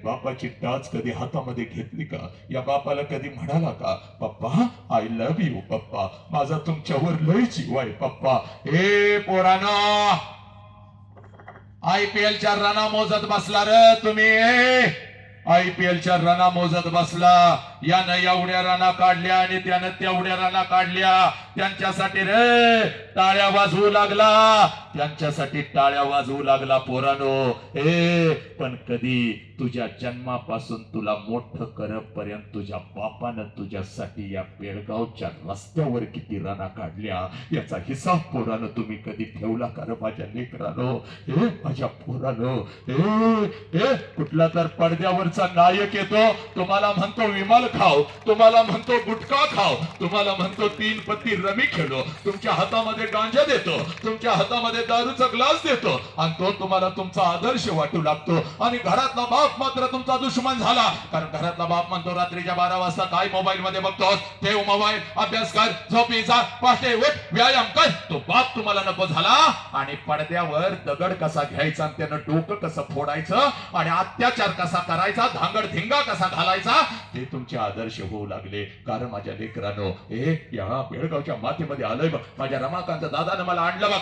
बापाची टाच कधी हातामध्ये घेतली का? या बापाला कधी म्हणाला का, पप्पा आय लव्ह यू पप्पा, माझा तुमच्यावर लय जीव आहे पप्पा. पोरानो, IPLच्या रना मोजत बसला रे तुम्ही. IPLच्या रना मोजत बसला. यानं एवढ्या रना काढल्या आणि त्यानं तेवढ्या रना काढल्या. त्यांच्यासाठी रे टाळ्या वाजवू लागला, त्यांच्यासाठी टाळ्या वाजवू लागला पोरानो. पण कधी तुझ्या जन्मापासून तुला मोठं करपर्यंत तुझ्या बापानं तुझ्यासाठी या बेळगावच्या रस्त्यावर किती रना काढल्या याचा हिसाब पोरानं तुम्ही कधी ठेवला का रे माझ्या लेकरानो? माझ्या पोरानो, कुठला तर पडद्यावरचा नायक येतो, तुम्हाला म्हणतो विमल खाव, तुम्हाला म्हणतो गुटखा खाव, तुम्हाला म्हणतो 3 पत्ती रमी खेळो, तुमच्या हातामध्ये गांजा देतो, तुमच्या हातामध्ये दारूचा ग्लास देतो आणि तो तुम्हाला तुमचा आदर्श वाटू लागतो. आणि घरातला बाप मात्र तुमचा दुश्मन झाला. कारण घरातला बाप म्हणतो रात्रीच्या 12 वाजता काय मोबाईल मध्ये बघतोस, ठेव मोबाईल, अभ्यास कर, झोपी जा, पाठे उठ, व्यायाम कर. तो बाप तुम्हाला नको झाला. आणि पडद्यावर दगड कसा घ्यायचा, त्यानं डोकं कसं फोडायचं आणि अत्याचार कसा करायचा, धांगड धिंगा कसा घालायचा, ते तुमचे आदर्श होऊ लागले. कारण माझ्या लेकरांनो, या बेळगावच्या मातीमध्ये आलोय बघ, माझ्या रमाकांत दादानं मला आणलं बघ,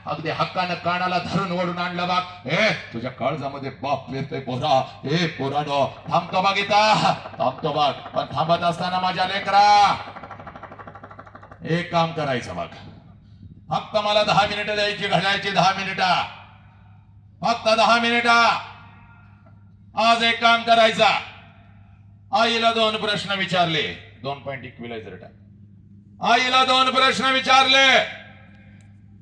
अगदी हक्कानं कानाला धरून ओढून आणलं बघ. तुझ्या काळजामध्ये बाप येतोय पोरा. पोरानो, थांबतो बघ इथं, थांबतो बघ. पण थांबत असताना माझ्या लेकरा एक काम करायचं बघ. फक्त मला 10 मिनिटं द्यायची, घड्याळची 10 मिनिटं, फक्त 10 मिनिटं. आज एक काम करायचा, आईला 2 प्रश्न विचारले, 2 पॉइंट इक्विलायझर टाक. आईला 2 प्रश्न विचारले.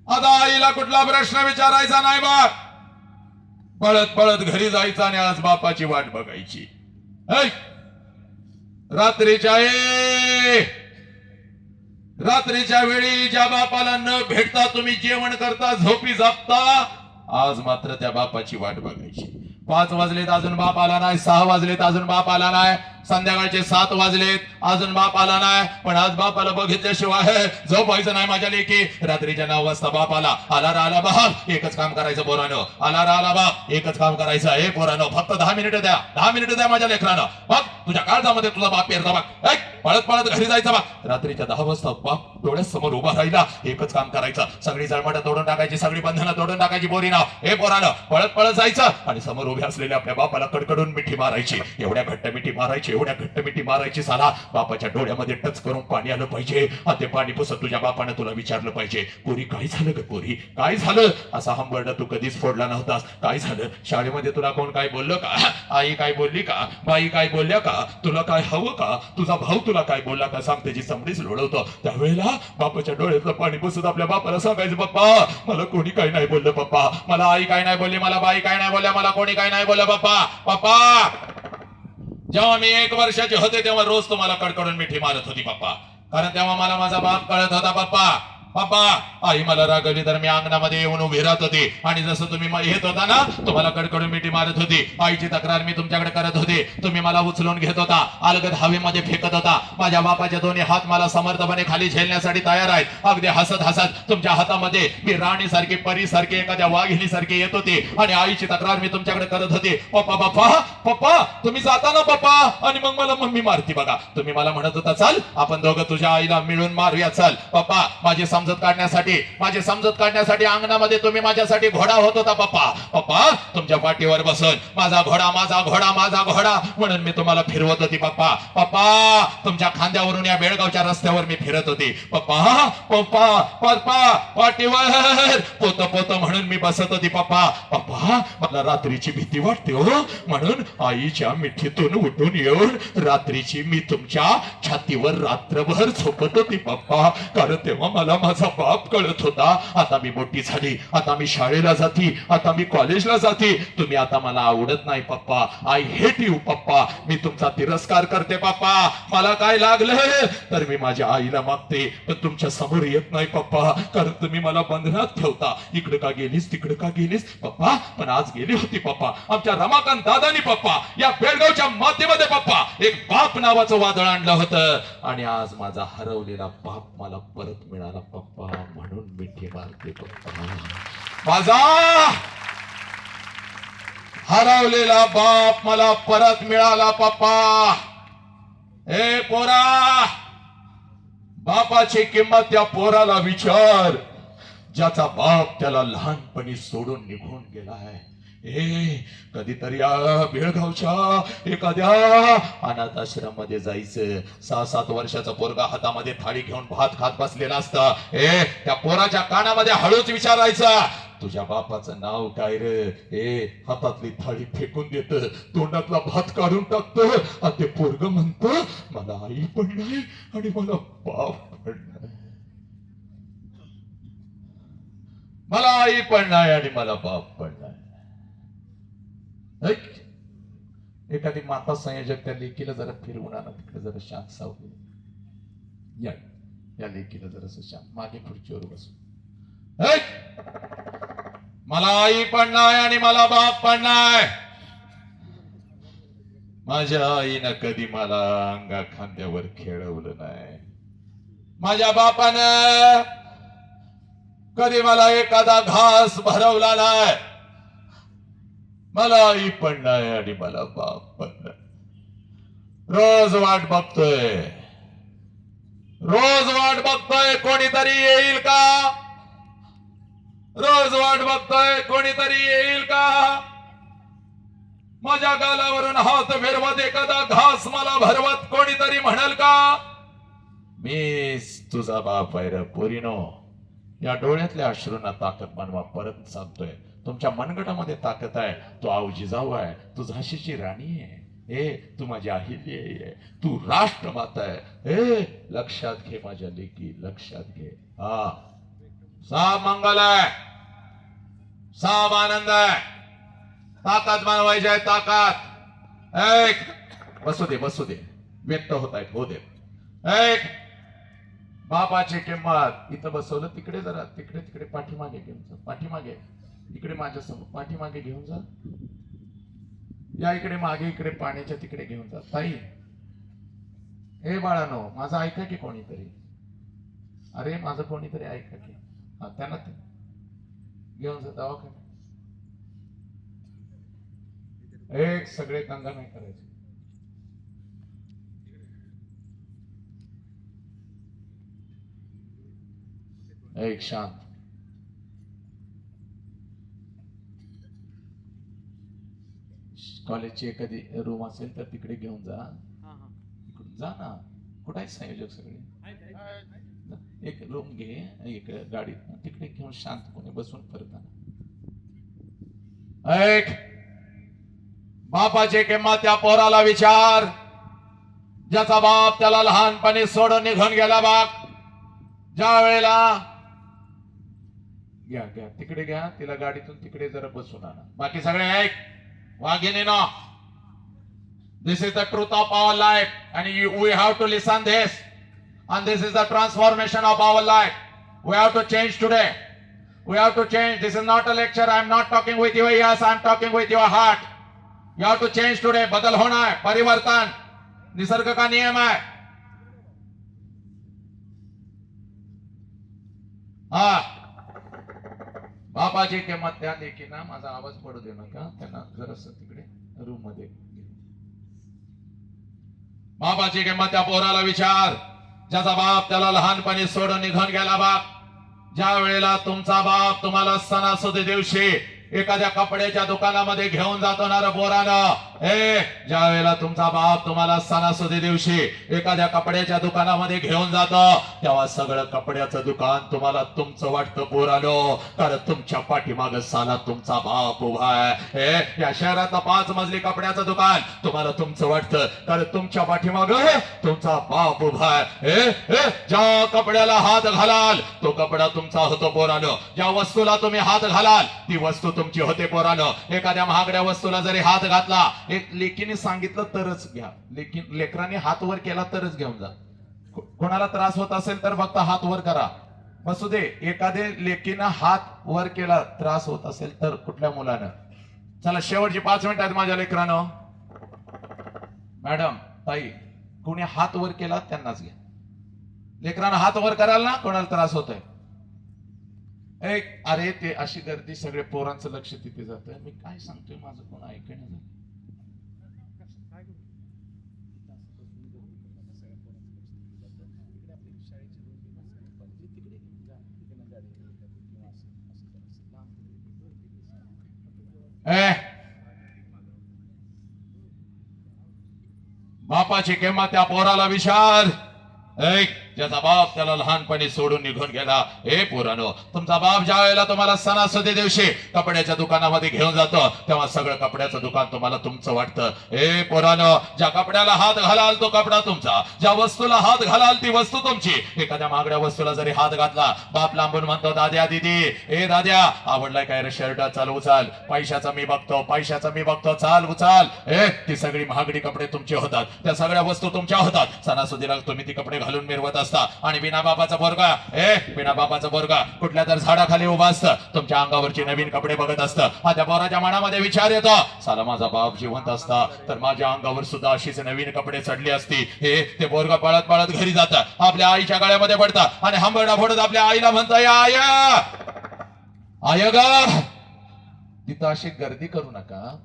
आता आईला कुठला प्रश्न विचारायचा नाही बघ, पळत पळत घरी जायचं आणि आज बापाची वाट बघायची. रात्रीच्या वेळी ज्या बापाला न भेटता तुम्ही जेवण करता, झोपी जापता, आज मात्र त्या बापाची वाट बघायची. 5 वाजलेत अजून बाप आला नाही, 6 वाजलेत अजून बाप आला नाही, संध्याकाळचे 7 वाजलेत अजून बाप आला नाही. पण आज बापाला बघितल्याशिवाय झोपायचं नाही माझ्या लेकी. रात्रीच्या 9 वाजता बाप आला. आला बाप, एकच काम करायचं पोरानो. आला बाप, एकच काम करायचं. पोरानो, फक्त 10 मिनिटं द्या, 10 मिनिटं द्या माझ्या लेकरांना. तुझ्या काळजामध्ये तुझा बाप पेरला बघ. ऐक, पळत पळत घरी जायचा बघ. रात्रीच्या 10 वाजता बाप डोळ्यासमोर उभा राहिला, एकच काम करायचं, सगळी जळमट तोडून टाकायची, सगळी बंधनं तोडून टाकायची. बोरी नाव हे पोरानं पळत पळत जायचं आणि समोर उभे असलेल्या आपल्या बापाला कडकडून मिठी मारायची. एवढ्या घट्ट मिठी मारायची, एवढ्या घट्ट मिठी मारायची, साला बापाच्या डोळ्यामध्ये टच करून पाणी आलं पाहिजे. आणि ते पाणी पुसत तुझ्या बापानं तुला विचारलं पाहिजे, पोरी काय झालं ग पोरी, काय झालं? असा हंबरडा तू कधीच फोडला नव्हतास. काय झालं? शाळेमध्ये तुला कोण काय बोललं का? आई काय बोलली का? बाई काय बोलल्या का? तुला काय हवं का? तुझा भाऊ तुला काय बोलला का? सांग. त्याची समडीच लोळवतो. त्यावेळेला बापाच्या डोळ्यातलं पाणी पुसत आपल्या बापाला सांगायचं, पप्पा मला कोणी काय नाही बोललं, पप्पा मला आई काय नाही बोलली, मला बाई काय नाही बोलल्या, मला कोणी काय नाही बोललं पप्पा. पप्पा जेव्हा मी 1 वर्षाचे होते तेव्हा रोज तुम्हाला कडकडून मिठी मारत होती पप्पा, कारण तेव्हा मला माझा बाप कळत होता. पप्पा पप्पा आई मला रागवली तर मी अंगणामध्ये येऊन उभी राहत होती आणि जसं तुम्ही येत होता ना तुम्हाला कडकडून मिठी मारत होती. आईची तक्रार मी तुमच्याकडे करत होते, तुम्ही मला उचलून घेत होता, अलगद हवेमध्ये फेकत होता. माझ्या बापाचे दोन्ही हात मला समर्थपणे खाली झेलण्यासाठी तयार आहेत. अगदी हसत हसत तुमच्या हातामध्ये मी राणी सारखी, परी सारखी, एखाद्या वाघिणी सारखी येत होते आणि आईची तक्रार मी तुमच्याकडे करत होते. पप्पा पप्पा पप्पा तुम्ही जाता ना पप्पा, आणि मग मला मम्मी मारती बघा. तुम्ही मला म्हणत होता चल आपण दोघं तुझ्या आईला मिळून मारूया, चल. पप्पा माझी समजत काढण्यासाठी अंगणामध्ये तुम्ही माझ्यासाठी घोडा होत होता पप्पा. पप्पा तुमच्या पाठीवर बसून माझा घोडा माझा घोडा माझा घोडा म्हणून मी तुम्हाला फिरवत होती पप्पा. पप्पा तुमच्या खांद्यावरून या बेळगावच्या रस्त्यावर मी फिरत होती. पप्पा पप्पा पप्पा पाठीवर पोत पोत म्हणून मी बसत होती पप्पा. पप्पा मला रात्रीची भीती वाटते हो, म्हणून आईच्या मिठीतून उठून येऊन रात्रीची मी तुमच्या छातीवर रात्रभर झोपत होती पप्पा, कारण तेव्हा मला माझा बाप कळत होता. आता मी मोठी झाली, आता मी शाळेला जाती, आता मी कॉलेजला जाते, तुम्ही आता मला आवडत नाही पप्पा. आय हेट यू पप्पा, मी तुमचा तिरस्कार करते पप्पा. मला काय लागलं तर मी माझ्या आईला मागते, पण तुमच्या समोर येत नाही पप्पा, कारण तुम्ही मला बंधनात ठेवता. इकडे का गेलीस तिकडे का गेलीस पप्पा, पण आज गेली होती पप्पा. आमच्या रमाकांत दादानी पप्पा या बेळगावच्या मातीमध्ये पप्पा एक बाप नावाचं वादळ आणलं होतं, आणि आज माझा हरवलेला बाप मला परत मिळाला पप्पा, म्हणून मिठी मारते पप्पा. माझा हरवलेला बाप मला परत मिळाला पप्पा. ए पोरा, बापाची किंमत त्या पोराला विचार ज्याचा बाप त्याला लहानपणी सोडून निघून गेलाय. कधीतरी या बेळगावच्या एखाद्या अनाथ आश्रम मध्ये जायचं. 6-7 वर्षाचा पोरगा हातामध्ये थाळी घेऊन भात खात बसलेला असता. त्या पोराच्या कानामध्ये हळूच विचारायचा, तुझ्या बापाचं नाव काय रे? हातातली थाळी फेकून देत, तोंडातला भात काढून टाकतो, आणि ते पोरग म्हणतो मला आई पण नाही आणि मला बाप पण नाही, मला आई पण नाही आणि मला बाप पण नाही. एखादी माता संयोजक त्या लेकीला जरा फिरवून आणा तिकडे, जरा शांत सावली या लेकीला जरा शांत मागे खुर्चीवर बसून. मला आई पण नाही आणि मला बाप पण नाही. माझ्या आईनं कधी मला अंगा खांद्यावर खेळवलं नाही. माझ्या बापानं कधी मला एखादा घास भरवला नाही. मला आई पण नाही आणि मला बाप पण नाही. रोज वाट बघतोय कोणीतरी येईल का? रोज वाट बघतोय कोणीतरी येईल का? माझ्या गालावरून हात फिरवत एखादा घास मला भरवत कोणीतरी म्हणाल का मीच तुझा बाप आहे रे पोरीनो. या डोळ्यातल्या अश्रूंना ताकद बनवा. परत सांगतोय, तुमच्या मनगटामध्ये ताकद आहे. तू आवजिजाऊ आहे, तू झाशीची राणी आहे, तू माझी अहिल्य आहे, तू राष्ट्रमाता आहे. लक्षात घे माझ्या लेकी, लक्षात घे. साब मंगल आहे, साब आनंद आहे, ताकद बनवायची आहे, ताकद. बसू दे व्यक्त होत आहेत, हो दे. बापाची किंमत इथं बसवलं, तिकडे जरा तिकडे पाठीमागे घेऊन जा, पाठीमागे इकडे माझ्या समोर पाठीमागे घेऊन जा. या इकडे मागे, इकडे पाण्याच्या तिकडे घेऊन जा. ताई हे बाळानो, माझं ऐका की कोणीतरी, अरे माझं कोणीतरी ऐका की. त्यांना ते घेऊन जा दवाखान्यात. सगळे दंगा नाही करायचे. एक शांत. कॉलेजची एखादी रूम असेल तर तिकडे घेऊन जा. इकडून जा ना. कुठे आहेत संयोजक सगळे? एक रूम घे, एक गाडी तिकडे घेऊन शांतपणे बसून परत आणा. ऐक, बापाची किंमत त्या पोराला विचार, ज्याचा बाप त्याला लहानपणी सोडून निघून गेला. बाप ज्या वेळेला घ्या घ्या तिकडे घ्या, तिला गाडीतून तिकडे जरा बसून आणा. बाकी सगळे ऐक, वाघिनीनो, this is the truth of our life and we have to listen this, and this is the transformation of our life. We have to change today. We have to change. This is not a lecture. I am not talking with your ears. I am talking with your heart. You have to change today. बदल होना है, परिवर्तन निसर्ग का नियम है. हा, बापाची किंमत त्या लेकीना, माझा आवाज पडू दे नका, त्यांना जरासं तिकडे रूम मध्ये. बापाची किंमत त्या पोराला विचार, ज्याचा बाप त्याला लहानपणी सोडून निघून गेला. बाप ज्या वेळेला तुमचा बाप तुम्हाला सणासुदी दिवशी एखाद्या कपड्याच्या दुकानामध्ये घेऊन जातो ना रे पोरानं, ज्या वेळेला तुमचा बाप तुम्हाला सणासुदी दिवशी एखाद्या कपड्याच्या दुकानामध्ये घेऊन जातो, तेव्हा सगळं कपड्याचं दुकान तुम्हाला तुमचं वाटतं पोरानो, कारण तुमच्या पाठीमाग साला तुमचा बाप उभा आहे. या शहरातलं 5 मजली कपड्याचं दुकान तुम्हाला तुमचं वाटतं, कारण तुमच्या पाठीमाग तुमचा बाप उभा आहे. ज्या कपड्याला हात घालाल तो कपडा तुमचा होतो पोरानो, ज्या वस्तूला तुम्ही हात घालाल ती वस्तू तुमची होते पोरानो. एखाद्या महागड्या वस्तूला जरी हात घातला, एक लेकीने सांगितलं तरच घ्या, लेकरांनी हात वर केला तरच घेऊन जा. कोणाला त्रास होत असेल तर फक्त हात वर करा, बसू दे. एखाद्या लेकीनं हात वर केला, त्रास होत असेल तर कुठल्या मुलानं. चला शेवटची 5 मिनिटं आहेत माझ्या लेकरानं. मॅडम, ताई, कोणी हात वर केला त्यांनाच घ्या. लेकरानं हात वर कराल ना, कोणाला त्रास होतोय. एक, अरे ते अशी गर्दी, सगळे पोरांचं लक्ष तिथे जातं. मी काय सांगतोय माझं कोण ऐकण्याचं. बापाची किंमत त्या पोराला विचार. ऐक, ज्याचा बाप त्याला लहानपणी सोडून निघून गेला. पोरानो, तुमचा बाप ज्या वेळेला तुम्हाला सणासुदी दिवशी कपड्याच्या दुकानामध्ये घेऊन जातो, तेव्हा सगळं कपड्याचं दुकान तुम्हाला तुमचं वाटतं. पोरानो, ज्या कपड्याला हात घालाल तो कपडा तुमचा, ज्या वस्तूला हात घालाल ती वस्तू तुमची. एखाद्या महागड्या वस्तूला जरी हात घातला, बाप लांबून म्हणतो, दाद्या दीदी, दाद्या आवडलाय काय रे शर्ट, चाल उचाल, पैशाचा मी बघतो, पैशाचा मी बघतो, चाल उचाल. ती सगळी महागडी कपडे तुमचे होतात, त्या सगळ्या वस्तू तुमच्या होतात. सणासुदीला तुम्ही ती कपडे घालून मिरवत असता, आणि बिना बापाचा पोरगा, बिना बापाचा पोरगा कुठल्या तर झाडाखाली उभा असतं, तुमच्या अंगावरची नवीन कपडे बघत असतं. त्या पोराच्या मनामध्ये विचार येतो, साला माझा बाप जिवंत असता तर माझ्या अंगावर सुद्धा अशीच नवीन कपडे चढली असती. ते पोरगा पळत पळत घरी जातं, आपल्या आईच्या गळ्यामध्ये पडतं, आणि हंबरडा फोडत आपल्या आईला म्हणतं, आय आय ग. तिथं अशी गर्दी करू नका.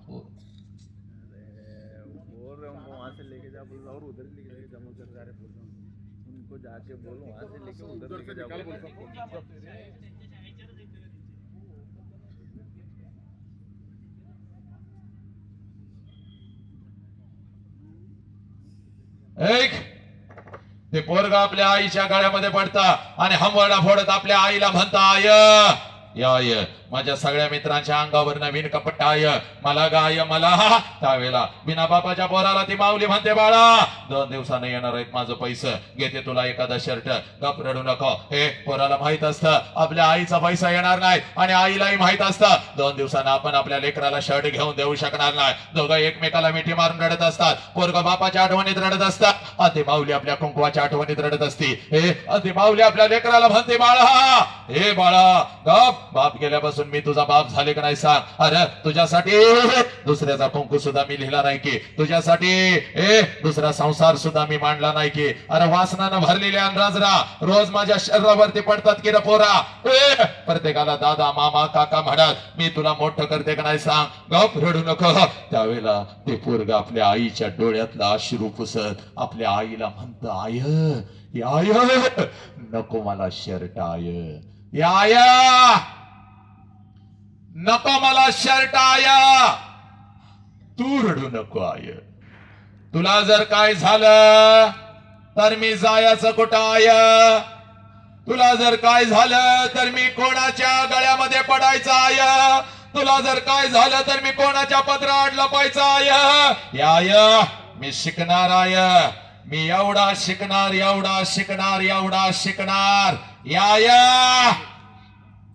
जाके बोलो, वहां से लेके उधर लेके जाओ.
एक, ते पोरगा आपल्या आईच्या गळ्यामध्ये पडता आणि हंबरडा फोडत आपल्या आईला म्हणता, आय याय, माझ्या सगळ्या मित्रांच्या अंगावर नवीन कपडे आय, मला गाय मला. त्यावेळेला बिना बापाच्या पोराला ती माऊली म्हणते, बाळा 2 दिवसाने येणार आहेत माझं पैसे, घेते तुला एखादा शर्ट, गप रडू नको. पोराला माहित असतं आपल्या आईचा पैसा येणार नाही, आणि आईलाही माहित असतं 2 दिवसानं आपण आपल्या लेकराला शर्ट घेऊन देऊ शकणार नाही. दोघं एकमेकाला मिठी मारून रडत असतात. पोरगा बापाच्या आठवणीत रडत असतात, ती माऊली आपल्या कुंकवाच्या आठवणीत रडत असती. ती माऊली आपल्या लेकराला म्हणते, बाळा, बाळा गप, बाप गेल्यापासून मी तुझा बाप झाले का नाही सांग. अरे तुझ्यासाठी दुसऱ्याचा कुंकू सुद्धा मी लिहिला नाही की, तुझ्यासाठी दुसरा संसार सुद्धा मी मांडला नाही की. अरे वासनानं भरलेल्या राजरा रोज माझ्या शरीरावरती पडतात की रे पोरा. प्रत्येकाला दादा मामा काका म्हणत मी तुला मोठं करते का नाही सांग. गप रडू नको. त्यावेळेला ते पोरगा आपल्या आईच्या डोळ्यातला अश्रू पुसत आपल्या आईला म्हणतं, आय नको मला शर्ट, आय या नको मला शर्ट आया, तू रडू नको आय. तुला जर काय झालं तर मी जायचं कुठं आय. तुला जर काय झालं तर मी कोणाच्या गळ्यामध्ये पडायचं आय. तुला जर काय झालं तर मी कोणाच्या पदरात लपायचं आय. याय मी शिकणार आय. मी एवढा शिकणार, एवढा शिकणार, एवढा शिकणार. याय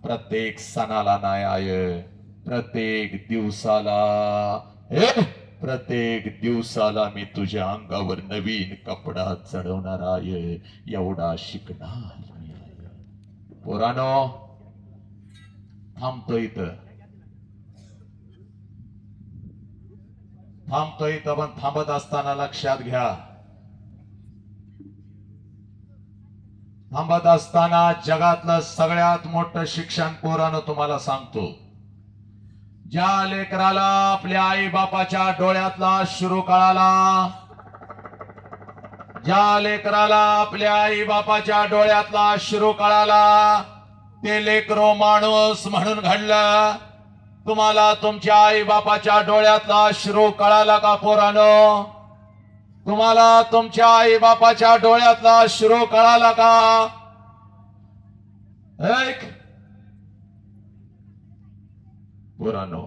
प्रत्येक सणाला नाही आय, प्रत्येक दिवसाला, प्रत्येक दिवसाला मी तुझ्या अंगावर नवीन कपडा चढवणार आहे. एवढा शिकणार मी आहे. पोरानो थांबतो इथं, थांबतो इथं, पण थांबत असताना लक्षात घ्या, थांबत असताना जगातलं सगळ्यात मोठं शिक्षण पोरानं तुम्हाला सांगतो. ज्या लेकराला आपल्या आई बापाच्या डोळ्यातला अश्रू कळाला, ज्या लेकराला आपल्या आई बापाच्या डोळ्यातला अश्रू कळाला, ते लेकरो माणूस म्हणून घडलं. तुम्हाला तुमच्या आई बापाच्या डोळ्यातला अश्रू कळाला का पोरानो? तुम्हाला तुमच्या आई बापाच्या डोळ्यातला अश्रू कळाला का? एक पोरानो,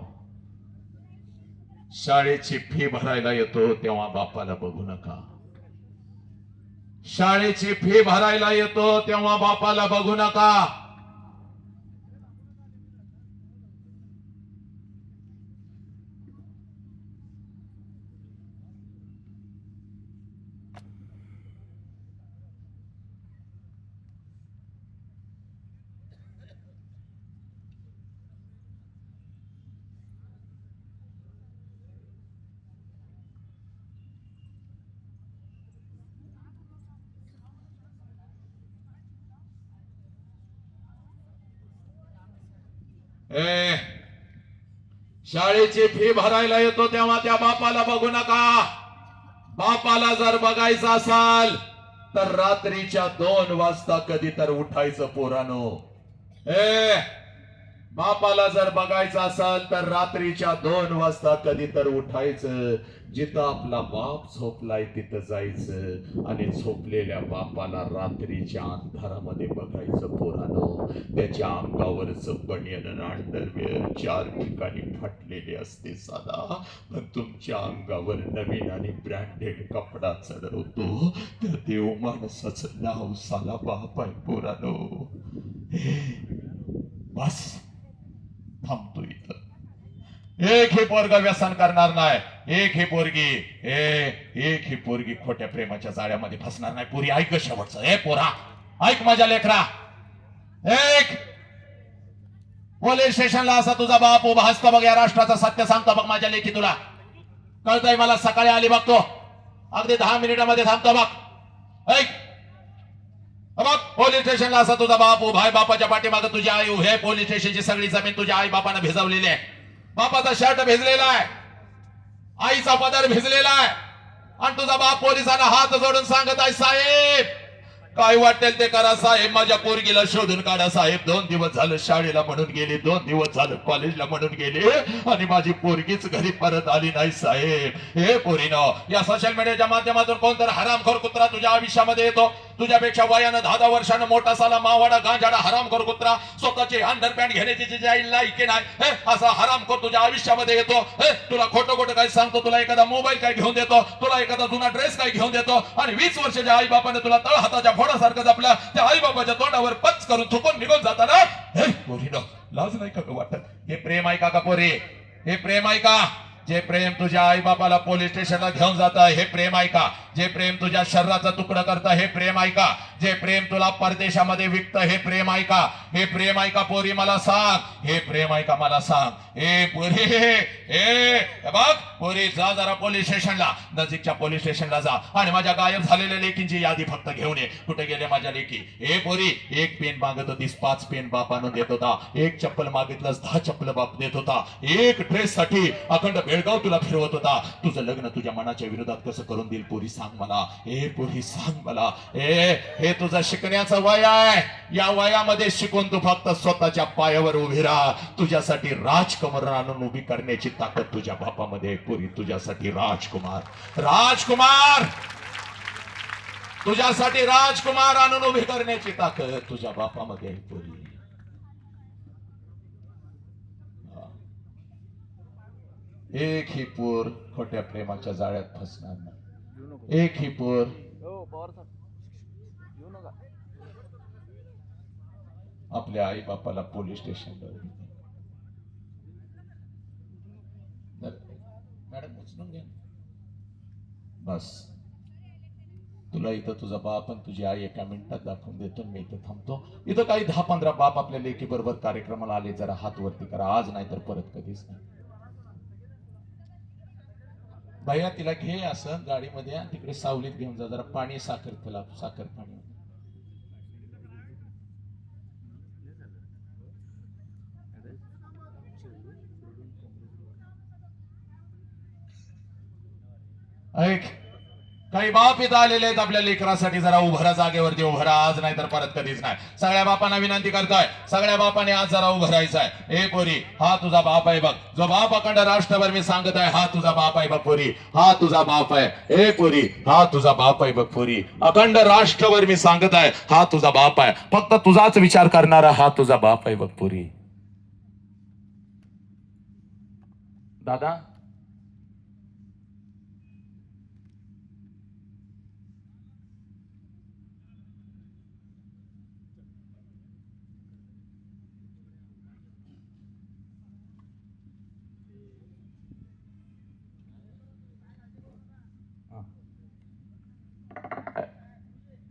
शाळेची फी भरायला येतो तेव्हा बापाला बघू नका. शाळेची फी भरायला येतो तेव्हा बापाला बघू नका. शाळेची फी भरायला येतो तेव्हा त्या बापाला बघू नका. बापाला जर बघायचं असाल तर रात्रीच्या 2 वाजता कधी तर उठायचं पोरानो. बापाला जर बघायचं असाल तर रात्रीच्या 2 वाजता कधी तर उठायचं. जिथं आपला बाप झोपलाय तिथं जायचं आणि झोपलेल्या बापाला रात्रीच्या अंधारामध्ये बघायचं पोरानो. त्याच्या अंगावरच बनियन अंडरवेअर 4 ठिकाणी फाटलेले असते साधा, पण तुमच्या अंगावर नवीन आणि ब्रँडेड कपडा चढवतो तर देव माणसाचं नाव साला बाप आहे पोरानो. बस थांबतो इथं. एक ही पोरगा व्यसन करणार नाही, एक ही पोरगी एक ही पोरगी खोट्या प्रेमाच्या जाळ्यामध्ये फसणार नाही. पुरी ऐक शेवटचं. पोरा ऐक माझ्या लेकरा, एक पोलीस स्टेशनला असा तुझा बाप उभा असतो बघ, या राष्ट्राचं सत्य सांगतो बघ माझ्या लेखी. तुला कळतंय? मला सकाळी आली बघतो, अगदी 10 मिनिटामध्ये थांबतो बघ. ऐक बघ, पोलीस स्टेशनला असा तुझा बाप उभा आहे, बापाच्या पाठीमागे तुझी आई उभी आहे. पोलीस स्टेशनची सगळी जमीन तुझ्या आई बापानं भिजवलेली आहे. बापाचा शर्ट भिजलेला आहे, आईचा पदर भिजलेला आहे, आणि तुझा बाप पोलिसांना हात जोडून सांगत आहे, साहेब काय वाटेल ते करा साहेब, माझ्या पोरगीला शोधून काढा साहेब. 2 दिवस झालं शाळेला म्हणून गेली, 2 दिवस झालं कॉलेजला म्हणून गेली, आणि माझी पोरगीच घरी परत आली नाही साहेब. हे पोरीनो, या सोशल मीडियाच्या माध्यमातून कोणतरी हरामखोर कुत्रा तुझ्या आयुष्यामध्ये येतो. तुझ्यापेक्षा वयानं 10 वर्षानं मोठा साला मावाडा गांजाडा हरामखोर कुत्रा, स्वतःची अंडरपॅन्ट घेण्याची जी आई लायकी नाही, असा हरामखोर तुझ्या आयुष्यामध्ये येतो. तुला खोटं खोटं काय सांगतो, तुला एखादा मोबाईल काय घेऊन देतो, तुला एखादा जुना ड्रेस काय घेऊन देतो, आणि 20 वर्षाच्या आई बापाने तुला तळ हाताच्या फोडासारखं जपलं. त्या आई बापाच्या तोंडावर पच करून थुकून निघून जाताना पोरीनो लाज नाही का वाटत? हे प्रेम आहे का पोरी? हे प्रेम आहे का? जे प्रेम तुझ्या आई बापाला पोलीस स्टेशनला घेऊन जात हे प्रेम आहे का? जे प्रेम तुझ्या शरीराचा तुकडा करतं हे प्रेम आहे का? जे प्रेम तुला परदेशामध्ये विकतं हे प्रेम आहे का? हे प्रेम आहे का पोरी? मला सांग, हे प्रेम आहे का? मला सांग. हे पोरी, बघ पोरी, जा जरा पोलीस स्टेशनला, नजीकच्या पोलीस स्टेशनला जा, आणि माझ्या गायब झालेल्या लेकींची यादी फक्त घेऊन ये. कुठे गेले माझ्या लेकी? हे पोरी, 1 पेन मागत होतीस, 5 पेन बापानं देत होता. 1 चप्पल मागितलंस, 10 चप्पल बाप देत होता. 1 ड्रेस साठी अखंड बेळगाव तुला फिरवत होता, तुझं लग्न तुझ्या मनाच्या विरोधात कसं करून देईल पोरी सांग मला. पोरी सांग मला. हे तुझं शिकण्याचं वय आहे. या वयामध्ये शिकून तू फक्त स्वतःच्या पायावर उभी राहा. तुझ्यासाठी राजकुमार आणून उभी करण्याची ताकद तुझ्या बापामध्ये. पोरी तुझ्यासाठी राजकुमार तुझ्यासाठी राजकुमार आणून उभी करण्याची ताकद तुझ्या बापामध्ये आहे. पोरी एक ही पोर खोट्या प्रेमाच्या जाळ्यात फसणार नाही. एक ही पोर आपल्या आई बापाला पोलीस स्टेशनला मॅडम उचलून घ्या. बस तुला इथं तुझा बाप आणि तुझी आई एका मिनिटात दाखवून देतो. मी इथं थांबतो. इथं काही 10-15 बाप आपल्या लेकी बरोबर कार्यक्रमाला आले. जरा हात वरती करा. आज नाही तर परत कधीच नाही. भैया तिला घे असं गाडीमध्ये, तिकडे सावलीत घेऊन जा. जरा पाणी साखर त्याला, साखर पाणी. ऐक, काही बाप इथं आलेले आहेत आपल्या लेकरासाठी. जरा उभरा, जागेवरती उभरा. आज नाही तर परत कधीच नाही. सगळ्या बापांना विनंती करतोय, सगळ्या बापाने आज जरा उभं राहायचंय. ए पोरी, हा तुझा बाप आहे बघ. जो बाप अखंड राष्ट्रभर मी सांगत आहे, हा तुझा बाप आहे बघ पोरी. हा तुझा बाप आहे. ए पोरी, हा तुझा बाप आहे बघ पोरी. अखंड राष्ट्रभर मी सांगत आहे, हा तुझा बाप आहे. फक्त तुझाच विचार करणारा हा तुझा बाप आहे बघ पोरी. दादा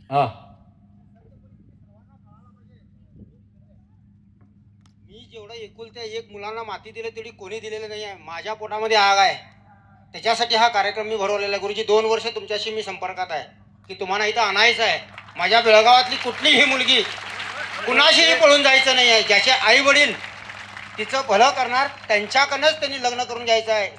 हा,
मी जेवढं एकुलत्या एक मुलांना माती दिलं तेवढी कोणी दिलेलं नाही आहे. माझ्या पोटामध्ये आग आहे. त्याच्यासाठी हा कार्यक्रम मी भरवलेला आहे. गुरुजी 2 वर्ष तुमच्याशी मी संपर्कात आहे की तुम्हाला इथं आणायचं आहे. माझ्या बेळगावातली कुठलीही मुलगी कुणाशीही पळून जायचं नाही आहे. ज्याचे आई वडील तिचं भलं करणार त्यांच्याकडनंच त्यांनी लग्न करून घ्यायचं आहे.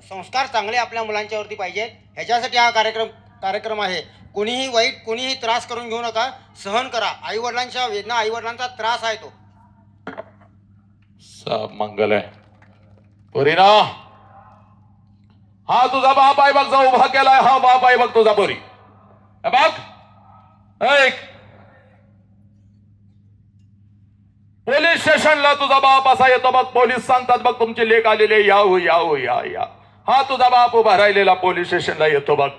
संस्कार चांगले आपल्या मुलांच्यावरती पाहिजेत. ह्याच्यासाठी हा कार्यक्रम आहे. कोणीही वाईट, कोणीही त्रास करून घेऊ नका. सहन करा. आईवडिलांच्या वेदना, आईवडिलांचा त्रास आहे तो.
सब मंगल आहे. पोरीना, हा तुझा बाप आहे बघ. जो उभा केलाय हा बाप आहे बघ तुझा. पोरी बघ, ऐक, पोलीस स्टेशनला तुझा बाप असा येतो बघ. पोलीस सांगतात बघ तुमचे लेख आलेले, या हो या हो या या. हा तुझा बाप उभा राहिलेला पोलीस स्टेशनला येतो बघ.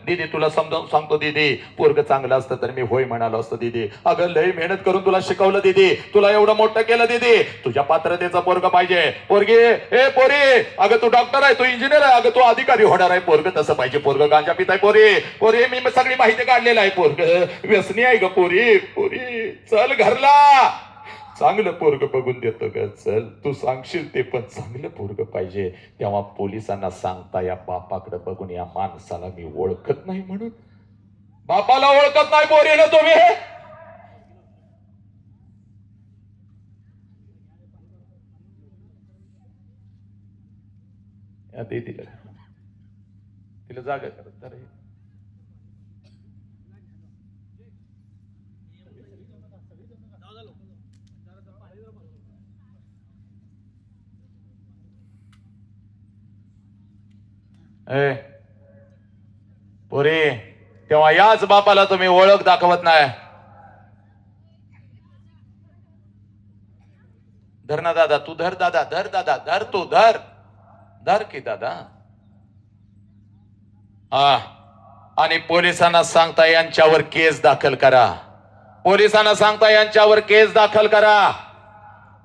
दीदी तुला समजावून सांगतो दीदी, पोरग चांगलं असतं तर मी होय म्हणालो असतो दीदी. अगं लई मेहनत करून तुला शिकवलं दीदी, तुला एवढं मोठं केलं दीदी. तुझ्या पात्रतेचा पोरग पाहिजे. पोरगी, पोरी, अगं तू डॉक्टर आहे, तू इंजिनियर आहे, अगं तू अधिकारी होणार आहे. पोरग तसं पाहिजे. पोरग गांजा पित आहे. पोरी मी सगळी माहिती काढलेलं आहे. पोरग व्यसनी आहे ग. पोरी चल घरला. चांगलं पोरग बघून देतो ग. चल, तू सांगशील ते पण चांगलं पोरग पाहिजे. तेव्हा पोलिसांना सांगता या बापाकडे बघून या माणसाला मी ओळखत नाही म्हणून. बापाला ओळखत नाही पोरी ना तुम्ही. तिला जागा करत पोरी. तेव्हा याच बापाला तुम्ही ओळख दाखवत नाही. धर ना दादा, तू धर दादा, धर दादा, धर तू, धर की दादा. आणि पोलिसांना सांगता यांच्यावर केस दाखल करा. पोलिसांना सांगता यांच्यावर केस दाखल करा.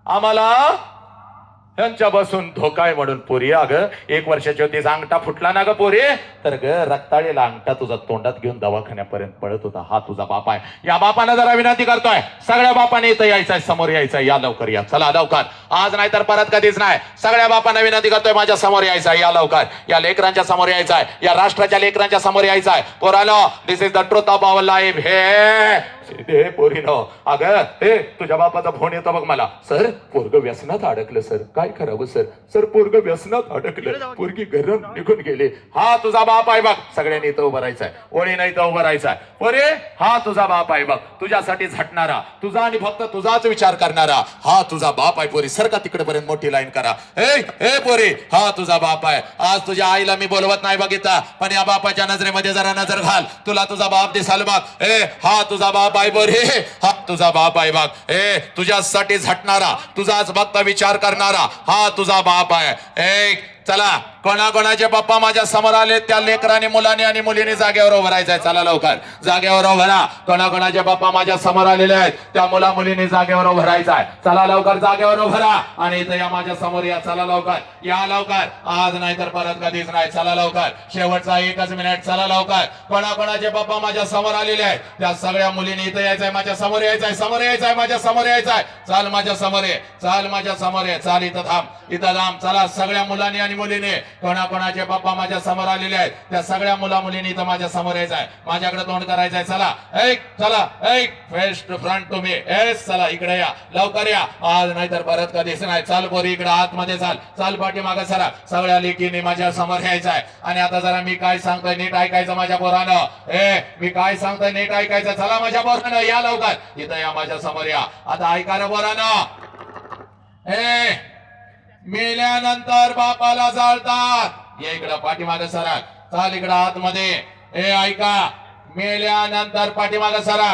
आम्हाला यांच्या बसून धोकाय म्हणून. पोरी अगं 1 वर्षाची होती, अंगठा फुटला ना ग पोरी, तर ग रक्ताळेला अंगठा तुझा तोंडात घेऊन दवाखान्यापर्यंत पळत होता. हा तुझा बाप आहे. या बापाने जरा विनंती करतोय, सगळ्या बापाने इथं यायचंय, समोर यायचंय. या लवकर या, चला लवकर.
आज नाही तर परत कधीच नाही. सगळ्या बापांना विनंती करतोय माझ्या समोर यायचं आहे, या लवकर. या लेकरांच्या समोर यायचं आहे, या राष्ट्राच्या लेकरांच्या समोर यायचं आहे. पोरानो, this is the truth of our life. हे पोरीनो, अगं हे तुझ्या बापाचा फोन येतो बघ मला. सर पोरग व्यसनात अडकलं सर, काय करावं सर? सर पोरग व्यसनात अडकलं, पोरगी घरून निघून गेली. हा तुझा बाप आहे बघ. सगळ्यांनी इथं उभं राहायचंय, ओळी नाही तर उभं राहायचंय. पोरे, हा तुझा बाप आहे बघ, तुझ्यासाठी झटणारा, तुझा आणि फक्त तुझाच विचार करणारा. हा तुझा बाप आहे पोरी. सर का तिकडे पर्यंत मोठी लाईन करा. हे पोरी, हा तुझा बाप आहे. आज तुझ्या आईला मी बोलवत नाही बघितला, पण या बापाच्या नजरेमध्ये जरा नजर घाल, तुला तुझा बाप दिसाल बघ. हा तुझा बाप आहे बोरे, हा तुझा बाप आहे बघ. तुझ्यासाठी झटणारा, तुझाच फक्त विचार करणारा, हा तुझा बाप आहे. चला, कोणाकोणाचे पप्पा माझ्या समोर आले त्या लेकरांनी, मुलांनी आणि मुलींनी जागेवर उभं राहायचंय. चला लवकर, जागेवर उभं राहा. कोणाकोणाचे पप्पा माझ्या समोर आलेले आहेत त्या मुला मुलींनी जागेवर उभं राहायचंय. चला लवकर, जागेवर उभं राहा आणि इथं या माझ्या समोर या. चला लवकर या, लवकर. आज नाही तर परत कधीच नाही. चला लवकर, शेवटचा 1 मिनिट. चला लवकर. कोणाकोणाचे पप्पा माझ्या समोर आलेले आहेत त्या सगळ्या मुलींनी इथं यायचंय, माझ्या समोर यायचंय, समोर यायचंय, माझ्या समोर यायचंय. चाल माझ्या समोर ये, चाल माझ्या समोर ये, चाल इथं थांब, इथं थांब. चला सगळ्या मुलांनी आणि मुलींनी, कोणाकोणाचे पप्पा माझ्या समोर आलेले आहेत त्या सगळ्या मुला मुलींनी इथं माझ्या समोर यायचंय, माझ्याकडे तोंड करायचंय. चला चला face to front to me. चला इकडे या, लवकर या. आज नाही तर परत कधीच नाही. चाल पोरी, इकडे आतमध्ये चाल, चाल पाठीमागे सरा. सगळ्या लेकींनी माझ्या समोर यायचंय. आणि आता जरा मी काय सांगतोय नीट ऐकायचं माझ्या पोरानं. मी काय सांगतोय नीट ऐकायचं. चला माझ्या पोरानं या लवकर, इथं या माझ्या समोर या. आता ऐका रे पोरानं. मेल्यानंतर बापाला जाळतात. या इकडं पाठीमागे सरा, चाल इकडं आतमध्ये. ऐका, मेल्यानंतर पाठीमागे सरा.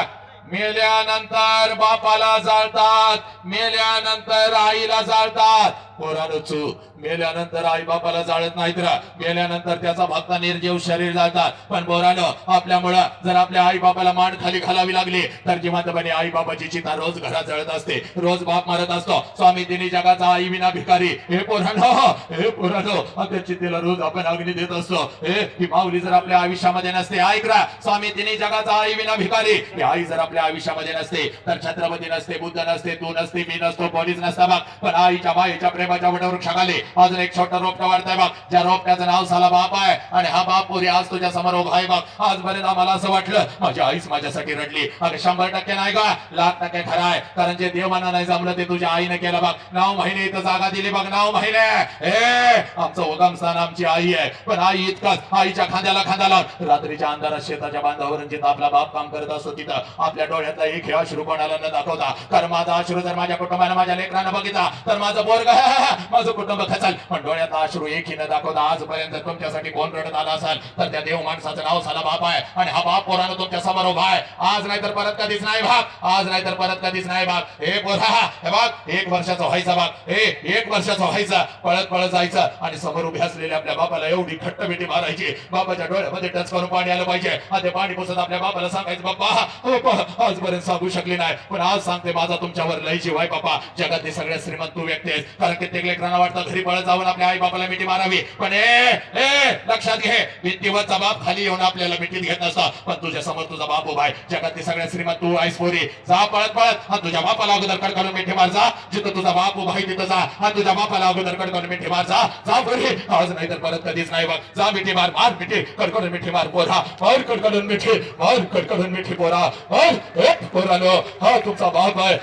मेल्यानंतर बापाला जाळतात, मेल्यानंतर आईला जाळतात. पोरांनो, मेल्यानंतर आई बापाला जाळत नाहीत रा, मेल्यानंतर त्याचा भक्त निर्जीव शरीर जातात. पण पोरांनो, आपल्यामुळं जर आपल्या आई बापाला मान खाली घालावी लागली तर जिवंतपणे आई बापाची चिता रोज घरात जळत असते, रोज बाप मरत असतो. स्वामी तिन्ही जगाचा आई विना भिकारी. हे पोरांनो, त्या चितेला रोज आपण अग्नी देत असतो. ही माऊली जर आपल्या आयुष्यामध्ये नसते, ऐकरा, स्वामी तिन्ही जगाचा आई विना भिकारी. ही आई जर आपल्या आयुष्यामध्ये नसते तर छत्रपती नसते, बुद्ध नसते, तू नसते, मी नसतो, पोलीस नसता बघ. पण आईच्या मायेच्या प्रेमाच्या वटवृक्षाखाली अजून एक छोटं रोपटं वाढतंय बघ, ज्या रोपट्याचं नाव साला बाप आहे. आणि हा बाप पोरी आज तुझ्या समोर उभा आहे बघ. आजपर्यंत आम्हाला असं वाटलं माझी आईच माझ्यासाठी रडली. अगं 100% नाही का, 1,00,000% खरं आहे. कारण जे देवांना नाही जमलं ते तुझ्या आईने केलं बघ. 9 महिने इथं जागा दिली बघ, 9 महिने. आमचं उगमस्थान आमची आई आहे. पण आई इतकंच, आईच्या खांद्याला खांदा लावून रात्रीच्या अंधारात शेताच्या बांधावरून जिथं आपला बाप काम करत असतो तिथं आपल्या डोळ्यातला एक हे अश्रू कोणाला न दाखवता. कारण माझा अश्रू जर माझ्या कुटुंबाने, माझ्या लेकरांना बघितला तर माझं पोरग, माझं कुटुंब खचल. पण डोळ्यातला अश्रू एकही न दाखवता आजपर्यंत तुमच्यासाठी कोण रडत आला असाल तर त्या देव माणसाचं नाव साला बाप आहे. आणि हा बाप पोरानं तुमच्या समोर उभा आहे. आज नाही तर परत कधीच नाही भाग, आज नाही तर परत कधीच नाही भाग. हे पोरा, हे बघ, 1 वर्षाचा व्हायचा भाग, 1 वर्षाचा व्हायचा, पळत पळत जायचं आणि समोर उभे असलेल्या आपल्या बापाला एवढी घट्ट मिठी मारायची, बापाच्या डोळ्यामध्ये टच करून पाणी आलं पाहिजे. ते पाणी पुसत आपल्या बापाला सांगायचं, बाप्पा आजपर्यंत सांगू शकले नाही पण आज सांगते, माझा तुमच्यावर लय जीव आहे बापा. जगातली सगळ्यात श्रीमंत तू व्यक्ती आहेस. कारण कित्येक लेकरांना वाटतं घरी पळत जाऊन आपल्या आई बापाला मिठी मारावी. पण लक्षात घे, भिंतीवरचा बाप खाली येऊन आपल्याला मिठीत घेत नसता. पण तुझ्या समोर तुझा बाप उभा आहे. जगातली सगळ्यात श्रीमंत तू आहेस पोरी. जा पळत पळत आणि तुझ्या बापाला अगोदर कडकडून मिठी मार. जा जिथं तुझा बाप उभा आहे तिथं जा आणि तुझ्या बापाला अगोदर कडकडून मिठी मार. जा पोरी, आज नाही तर परत कधीच नाही बघ. जा मिठी मार, मार मिठी, कडकडून मिठी मार पोरा, मार कडकडून मिठी, मार कडकडून मिठी पोरा, मार. पोरानो, हा तुमचा बाप आहे.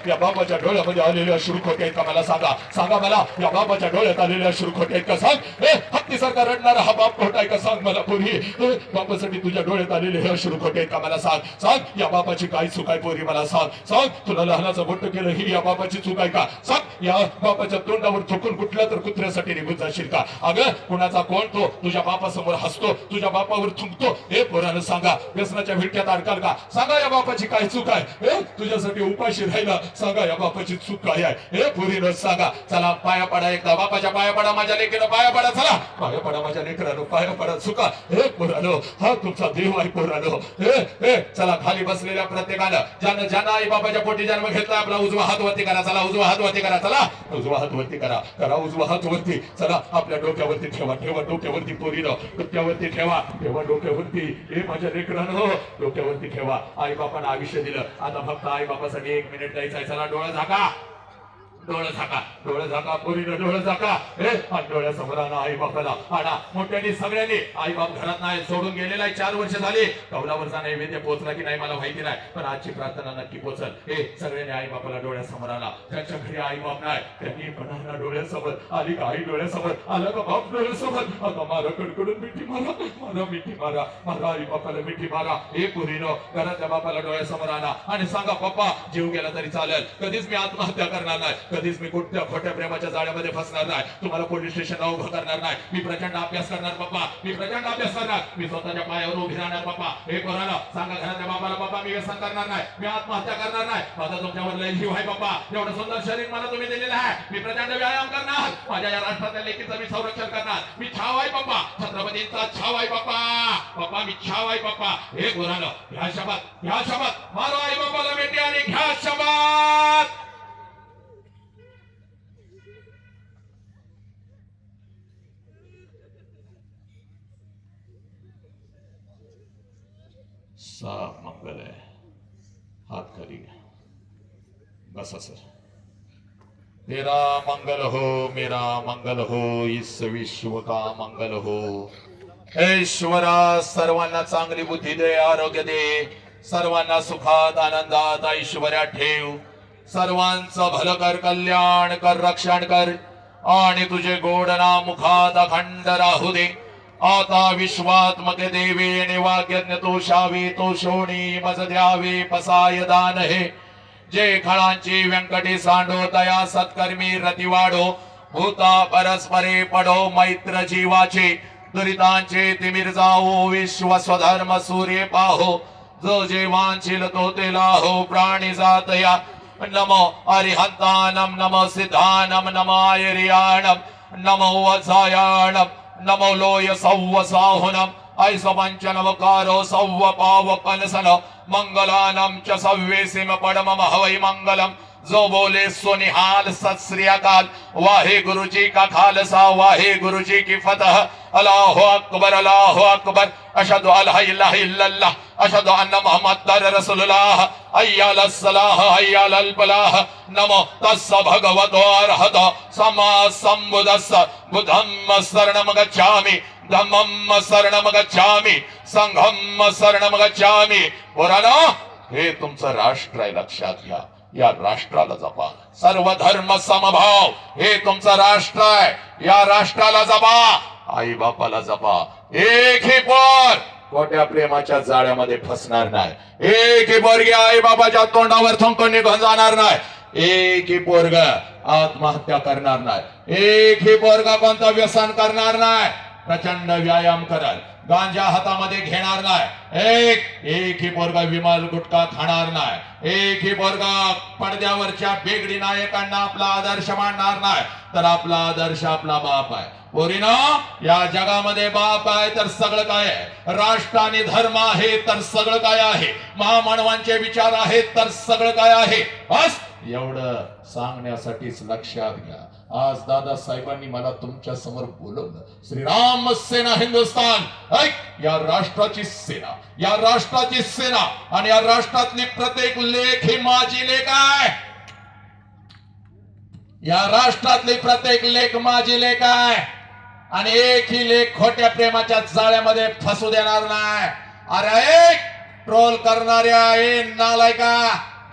या बापाच्या डोळ्यामध्ये आलेले अश्रू खोटे आहेत का मला सांगा मला. या बापाच्या डोळ्यात आलेले अश्रू खोटे आहेत का सांग. हत्तीसारखा रडणारा हा बाप खोटा आहे का सांग मला पोरी. बापासाठी तुझ्या डोळ्यात आलेले हे अश्रू खोटे आहेत का मला सांग. या बापाची काय चूक आहे पोरी मला सांग. तुला लहानाचं मोठं केलं ही या बापाची चूक आहे का सांग. या बापाच्या तोंडावर थुकून कुठल्या तर कुत्र्यासाठी निघून जाशील का. अगं कुणाचा कोण तो तुझ्या बापासमोर हसतो, तुझ्या बापावर थुंकतो. हे पोरानं सांगा, व्यसनाच्या भिडक्यात अडकाल का सांगा. या बापाची काय चूक आहे. तुझ्यासाठी उपाशी राहिला सांगा. या बापाची चूक काय आहे. हे पोरीनं सांगा. चला पाया पडा, एकदा बापाच्या पाया पडा, माझ्या लेकीनं पाया पडा. चला पाया पडा माझ्या लेकरानं, पाया पडा. चुका हे पोरानो, हा तुमचा देव आहे पोरानो. चला खाली बसलेल्या प्रत्येकानं ज्यानं आई बापाच्या पोटी जन्म घेतला आपला उजवा हात वरती करा. चला उजवा हात वरती करा. चला उजवा हात वरती करा उजवा हात वरती. चला आपल्या डोक्यावरती ठेवा डोक्यावरती पोरीनो, डोक्यावरती ठेवा डोक्यावरती. हे माझ्या लेकरानं डोक्यावरती ठेवा. आई बापानं आयुष्य दिलं, आता फक्त आई बापासाठी 1 मिनिट द्यायचं आहे. चला डोळा झाका,
डोळे झाका पोरीनं डोळे झाका हे आणि डोळ्यासमोर आणा आई बापाला आणा मोठ्यांनी सगळ्यांनी आई बाप घरात नाही सोडून गेलेला आहे 4 वर्ष झाली कौलावरचा नैवेद्य पोहोचला की नाही मला माहिती नाही पण आजची प्रार्थना नक्की पोहोचल हे सगळ्यांनी आई बापाला डोळ्यासमोर आणा त्यांच्या घरी आई बाप नाही त्यांनी म्हणा डोळ्यासमोर आली का आई डोळ्यासमोर आलं का बाप डोळ्यासमोर आता मारा कडकडून मिठी मारा मारा आई बापाला मिठी मारा हे पोरीनो घरातल्या बापाला डोळ्यासमोर आणा आणि सांगा पप्पा जीव गेला तरी चालेल कधीच मी आत्महत्या करणार नाही कधीच मी कुठल्या खोट्या प्रेमाच्या जाळ्यामध्ये फसणार नाही तुम्हाला पोलीस स्टेशनला उभं करणार नाही मी प्रचंड अभ्यास करणार पप्पा मी प्रचंड अभ्यास करणार मी स्वतःच्या पायावर उभी राहणार पप्पा हे कोणाला सांगा घरातल्या बापाला पप्पा मी व्यसन करणार नाही मी आत्महत्या करणार नाही माझा तुमच्यावर लय जीव आहे पप्पा एवढं सुंदर शरीर मला तुम्ही दिलेलं आहे मी प्रचंड व्यायाम करणार माझ्या या राष्ट्राच्या लेकीचं मी संरक्षण करणार मी छाव आहे पप्पा छत्रपतींचा छाव आहे पप्पा पप्पा मी छाव आहे पप्पा हे कोणाला ह्या शब्द मारो आई बापाला मिठी आणि घ्या शब्द साफ मंगल है हाथ खाली बस सर तेरा मंगल हो मेरा मंगल हो इस विश्व का मंगल हो ऐश्वरा सर्वांना चांगली बुद्धी दे आरोग्य दे सर्वांना सुखात आनंदात ऐश्वर्यात ठेव सर्वांचं भलं कर कल्याण कर रक्षण कर आणि तुझे गोड नाम मुखात अखंड राहू दे आता विश्वात्मके देवे निवाग्यज्ञ तोषावे तोषोणी मज द्यावे पसाय दान हे जे खळांची व्यंकटी सांडो तया सत्कर्मी रती वाढो भूता परस्परे पडो मैत्र जीवाचे दुरितांचे तिमिर जाओ विश्व स्वधर्म सूर्य पाहो जो जे वांछिल तो ते लाहो प्राणी जातया नमो अरिहंतानम नमो सिद्धानम नमायरियाणम नमो वत्सायाणम नमो लोय सव्वसाहुनम ऐस पंचनवकारो सव्व पावपनसन मंगलानम च सव्वेसिम पडमम हवै मंगलम जो बोले सो निहाल सत श्री अकाल वाहे गुरु जी का खालसा वाहे गुरु जी की फतह अल्लाहु अकबर अशहदु अल्ला इलाहा इल्लल्लाह अशहदु अन्ना मुहम्मदर रसूलुल्लाह अय्याल सलाह अय्याल फलाह नमो तस्स भगवतो अरहतो सम्मा संबुद्धस्स बुद्धं शरणं गच्छामि धम्मं शरणं गच्छामि संघं शरणं गच्छामि पुराणो हे तुमचं राष्ट्र आहे लक्षात घ्या या राष्ट्राला जपा सर्व धर्म समभाव हे तुमचं राष्ट्र आहे या राष्ट्राला जपा आई बापाला जपा एक ही पोर खोट्या प्रेमाच्या जाळ्यामध्ये फसणार नाही एक ही पोरगी आई बाबाच्या तोंडावर थुंकून निघून जाणार नाही एक ही पोरग आत्महत्या करणार नाही एक ही पोरगा कोणतं व्यसन करणार नाही प्रचंड व्यायाम करल गांजा हातामध्ये घेणार नाही एक ही पोरगा विमल गुटखा खाणार नाही एक ही पोरगा पडद्यावरच्या बेगडी नायकांना आपला आदर्श मानणार नाही तर आपला आदर्श आपला बाप आहे पोरीनं या जगामध्ये बाप आहे तर सगळं काय आहे राष्ट्र आणि धर्म आहे तर सगळं काय आहे महामानवांचे विचार आहेत तर सगळं काय आहे बस एवढं सांगण्यासाठीच लक्षात घ्या आज दादासाहेबांनी मला तुमच्या समोर बोलवलं श्रीराम सेना हिंदुस्थान या राष्ट्राची सेना या राष्ट्राची सेना आणि या राष्ट्रातली प्रत्येक लेख ही माझी लेख आहे या राष्ट्रातली प्रत्येक लेख माझी लेख आहे आणि एक ही लेख खोट्या प्रेमाच्या जाळ्यामध्ये फसू देणार नाही अरे ट्रोल करणाऱ्या नालायका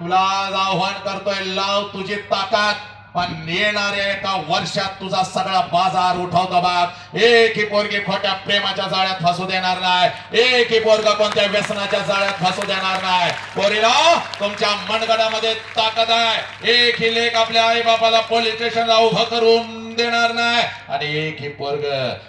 तुला आज आव्हान करतोय लाव तुझी ताकद पण येणाऱ्या एका वर्षात तुझा सगळा बाजार उठवतो बाप एक ही पोरगी खोट्या प्रेमाच्या जाळ्यात फसू देणार नाही एक ही पोरगा कोणत्या व्यसनाच्या जाळ्यात फसू देणार नाही पोरीला तुमच्या मनगडामध्ये ताकद आहे एक ही लेख आपल्या आई बापाला पोलीस स्टेशनला उभं करून देणार नाही आणि एक ही पोरग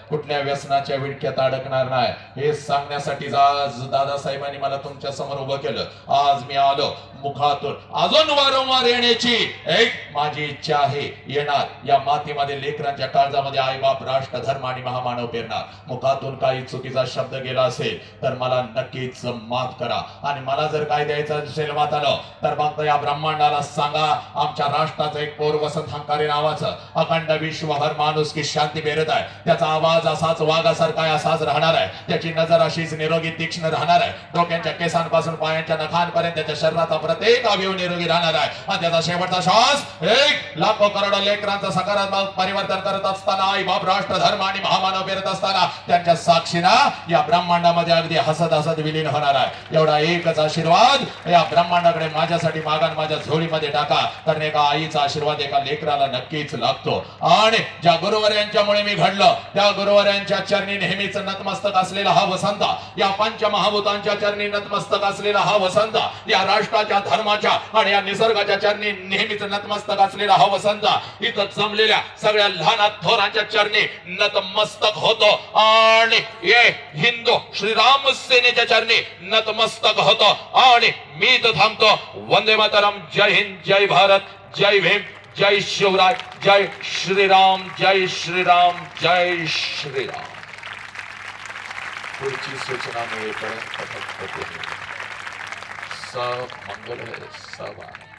कुठल्या व्यसनाच्या विडक्यात अडकणार नाही हे सांगण्यासाठी आज दादासाहेबांनी मला तुमच्या समोर उभं केलं आज मी आलो मुखातून अजून वारंवार येण्याची एक माझी इच्छा आहे येणार या मातीमध्ये लेकरांच्या काळजामध्ये आई बाप राष्ट्र धर्म आणि महामानव पेरणार मुखातून काही चुकीचा शब्द गेला असेल तर मला नक्कीच माफ करा आणि मला जर काय द्यायचं असेल मातानो तर फक्त या ब्रह्मांडाला सांगा आमच्या राष्ट्राचं एक पोर वसंत हंकारे नावाचं अखंड विश्वभर माणूस की शांती पेरत आहे त्याचा आवाज असाच वाघासारखा असाच राहणार आहे त्याची नजर अशीच निरोगी तीक्ष्ण राहणार आहे डोक्यांच्या केसांपासून पायांच्या नखांपर्यंत त्याच्या शरीराचा प्रत्येक अवयव निरोगी राहणार आहे आणि त्याचा शेवटचा श्वास 1,00,000 करोड लेकरांचं सकारात्मक परिवर्तन करत असताना आई बाप राष्ट्र धर्म आणि महामानव पेरत असताना त्यांच्या साक्षीना या ब्रह्मांडामध्ये अगदी हसत हसत विलीन होणार आहे. एवढा एकच आशीर्वाद या ब्रह्मांडाकडे माझ्यासाठी मागा आणि माझ्या झोळीमध्ये टाका. कारण एका आईचा आशीर्वाद एका लेकराला नक्कीच लागतो. आणि ज्या गुरुवर्यांच्यामुळे मी घडलं त्या गुरुवर्यांच्या चरणी नेहमीच नतमस्तक असलेला हा वसंत, या पंचमहाभूतांच्या चरणी नतमस्तक असलेला हा वसंत, या राष्ट्राच्या धर्माच्या आणि या निसर्गाच्या चरणी नेहमीच नतमस्तक असलेला हा वसंत इथं जमलेल्या सगळ्या लहान थोरांच्या चरणी नतमस्तक होतो. आणि ये हिंदू श्रीराम सेनेच्या चरणी नतमस्तक होतो. आणि मी इथं थांबतो. वंदे मातरम. जय हिंद, जय भारत, जय भीम, जय शिवराय, जय श्रीराम, जय श्रीराम, जय श्रीराम. पुढची सूचना मिळेपर्यंत सब मंगल है, सब आनंद.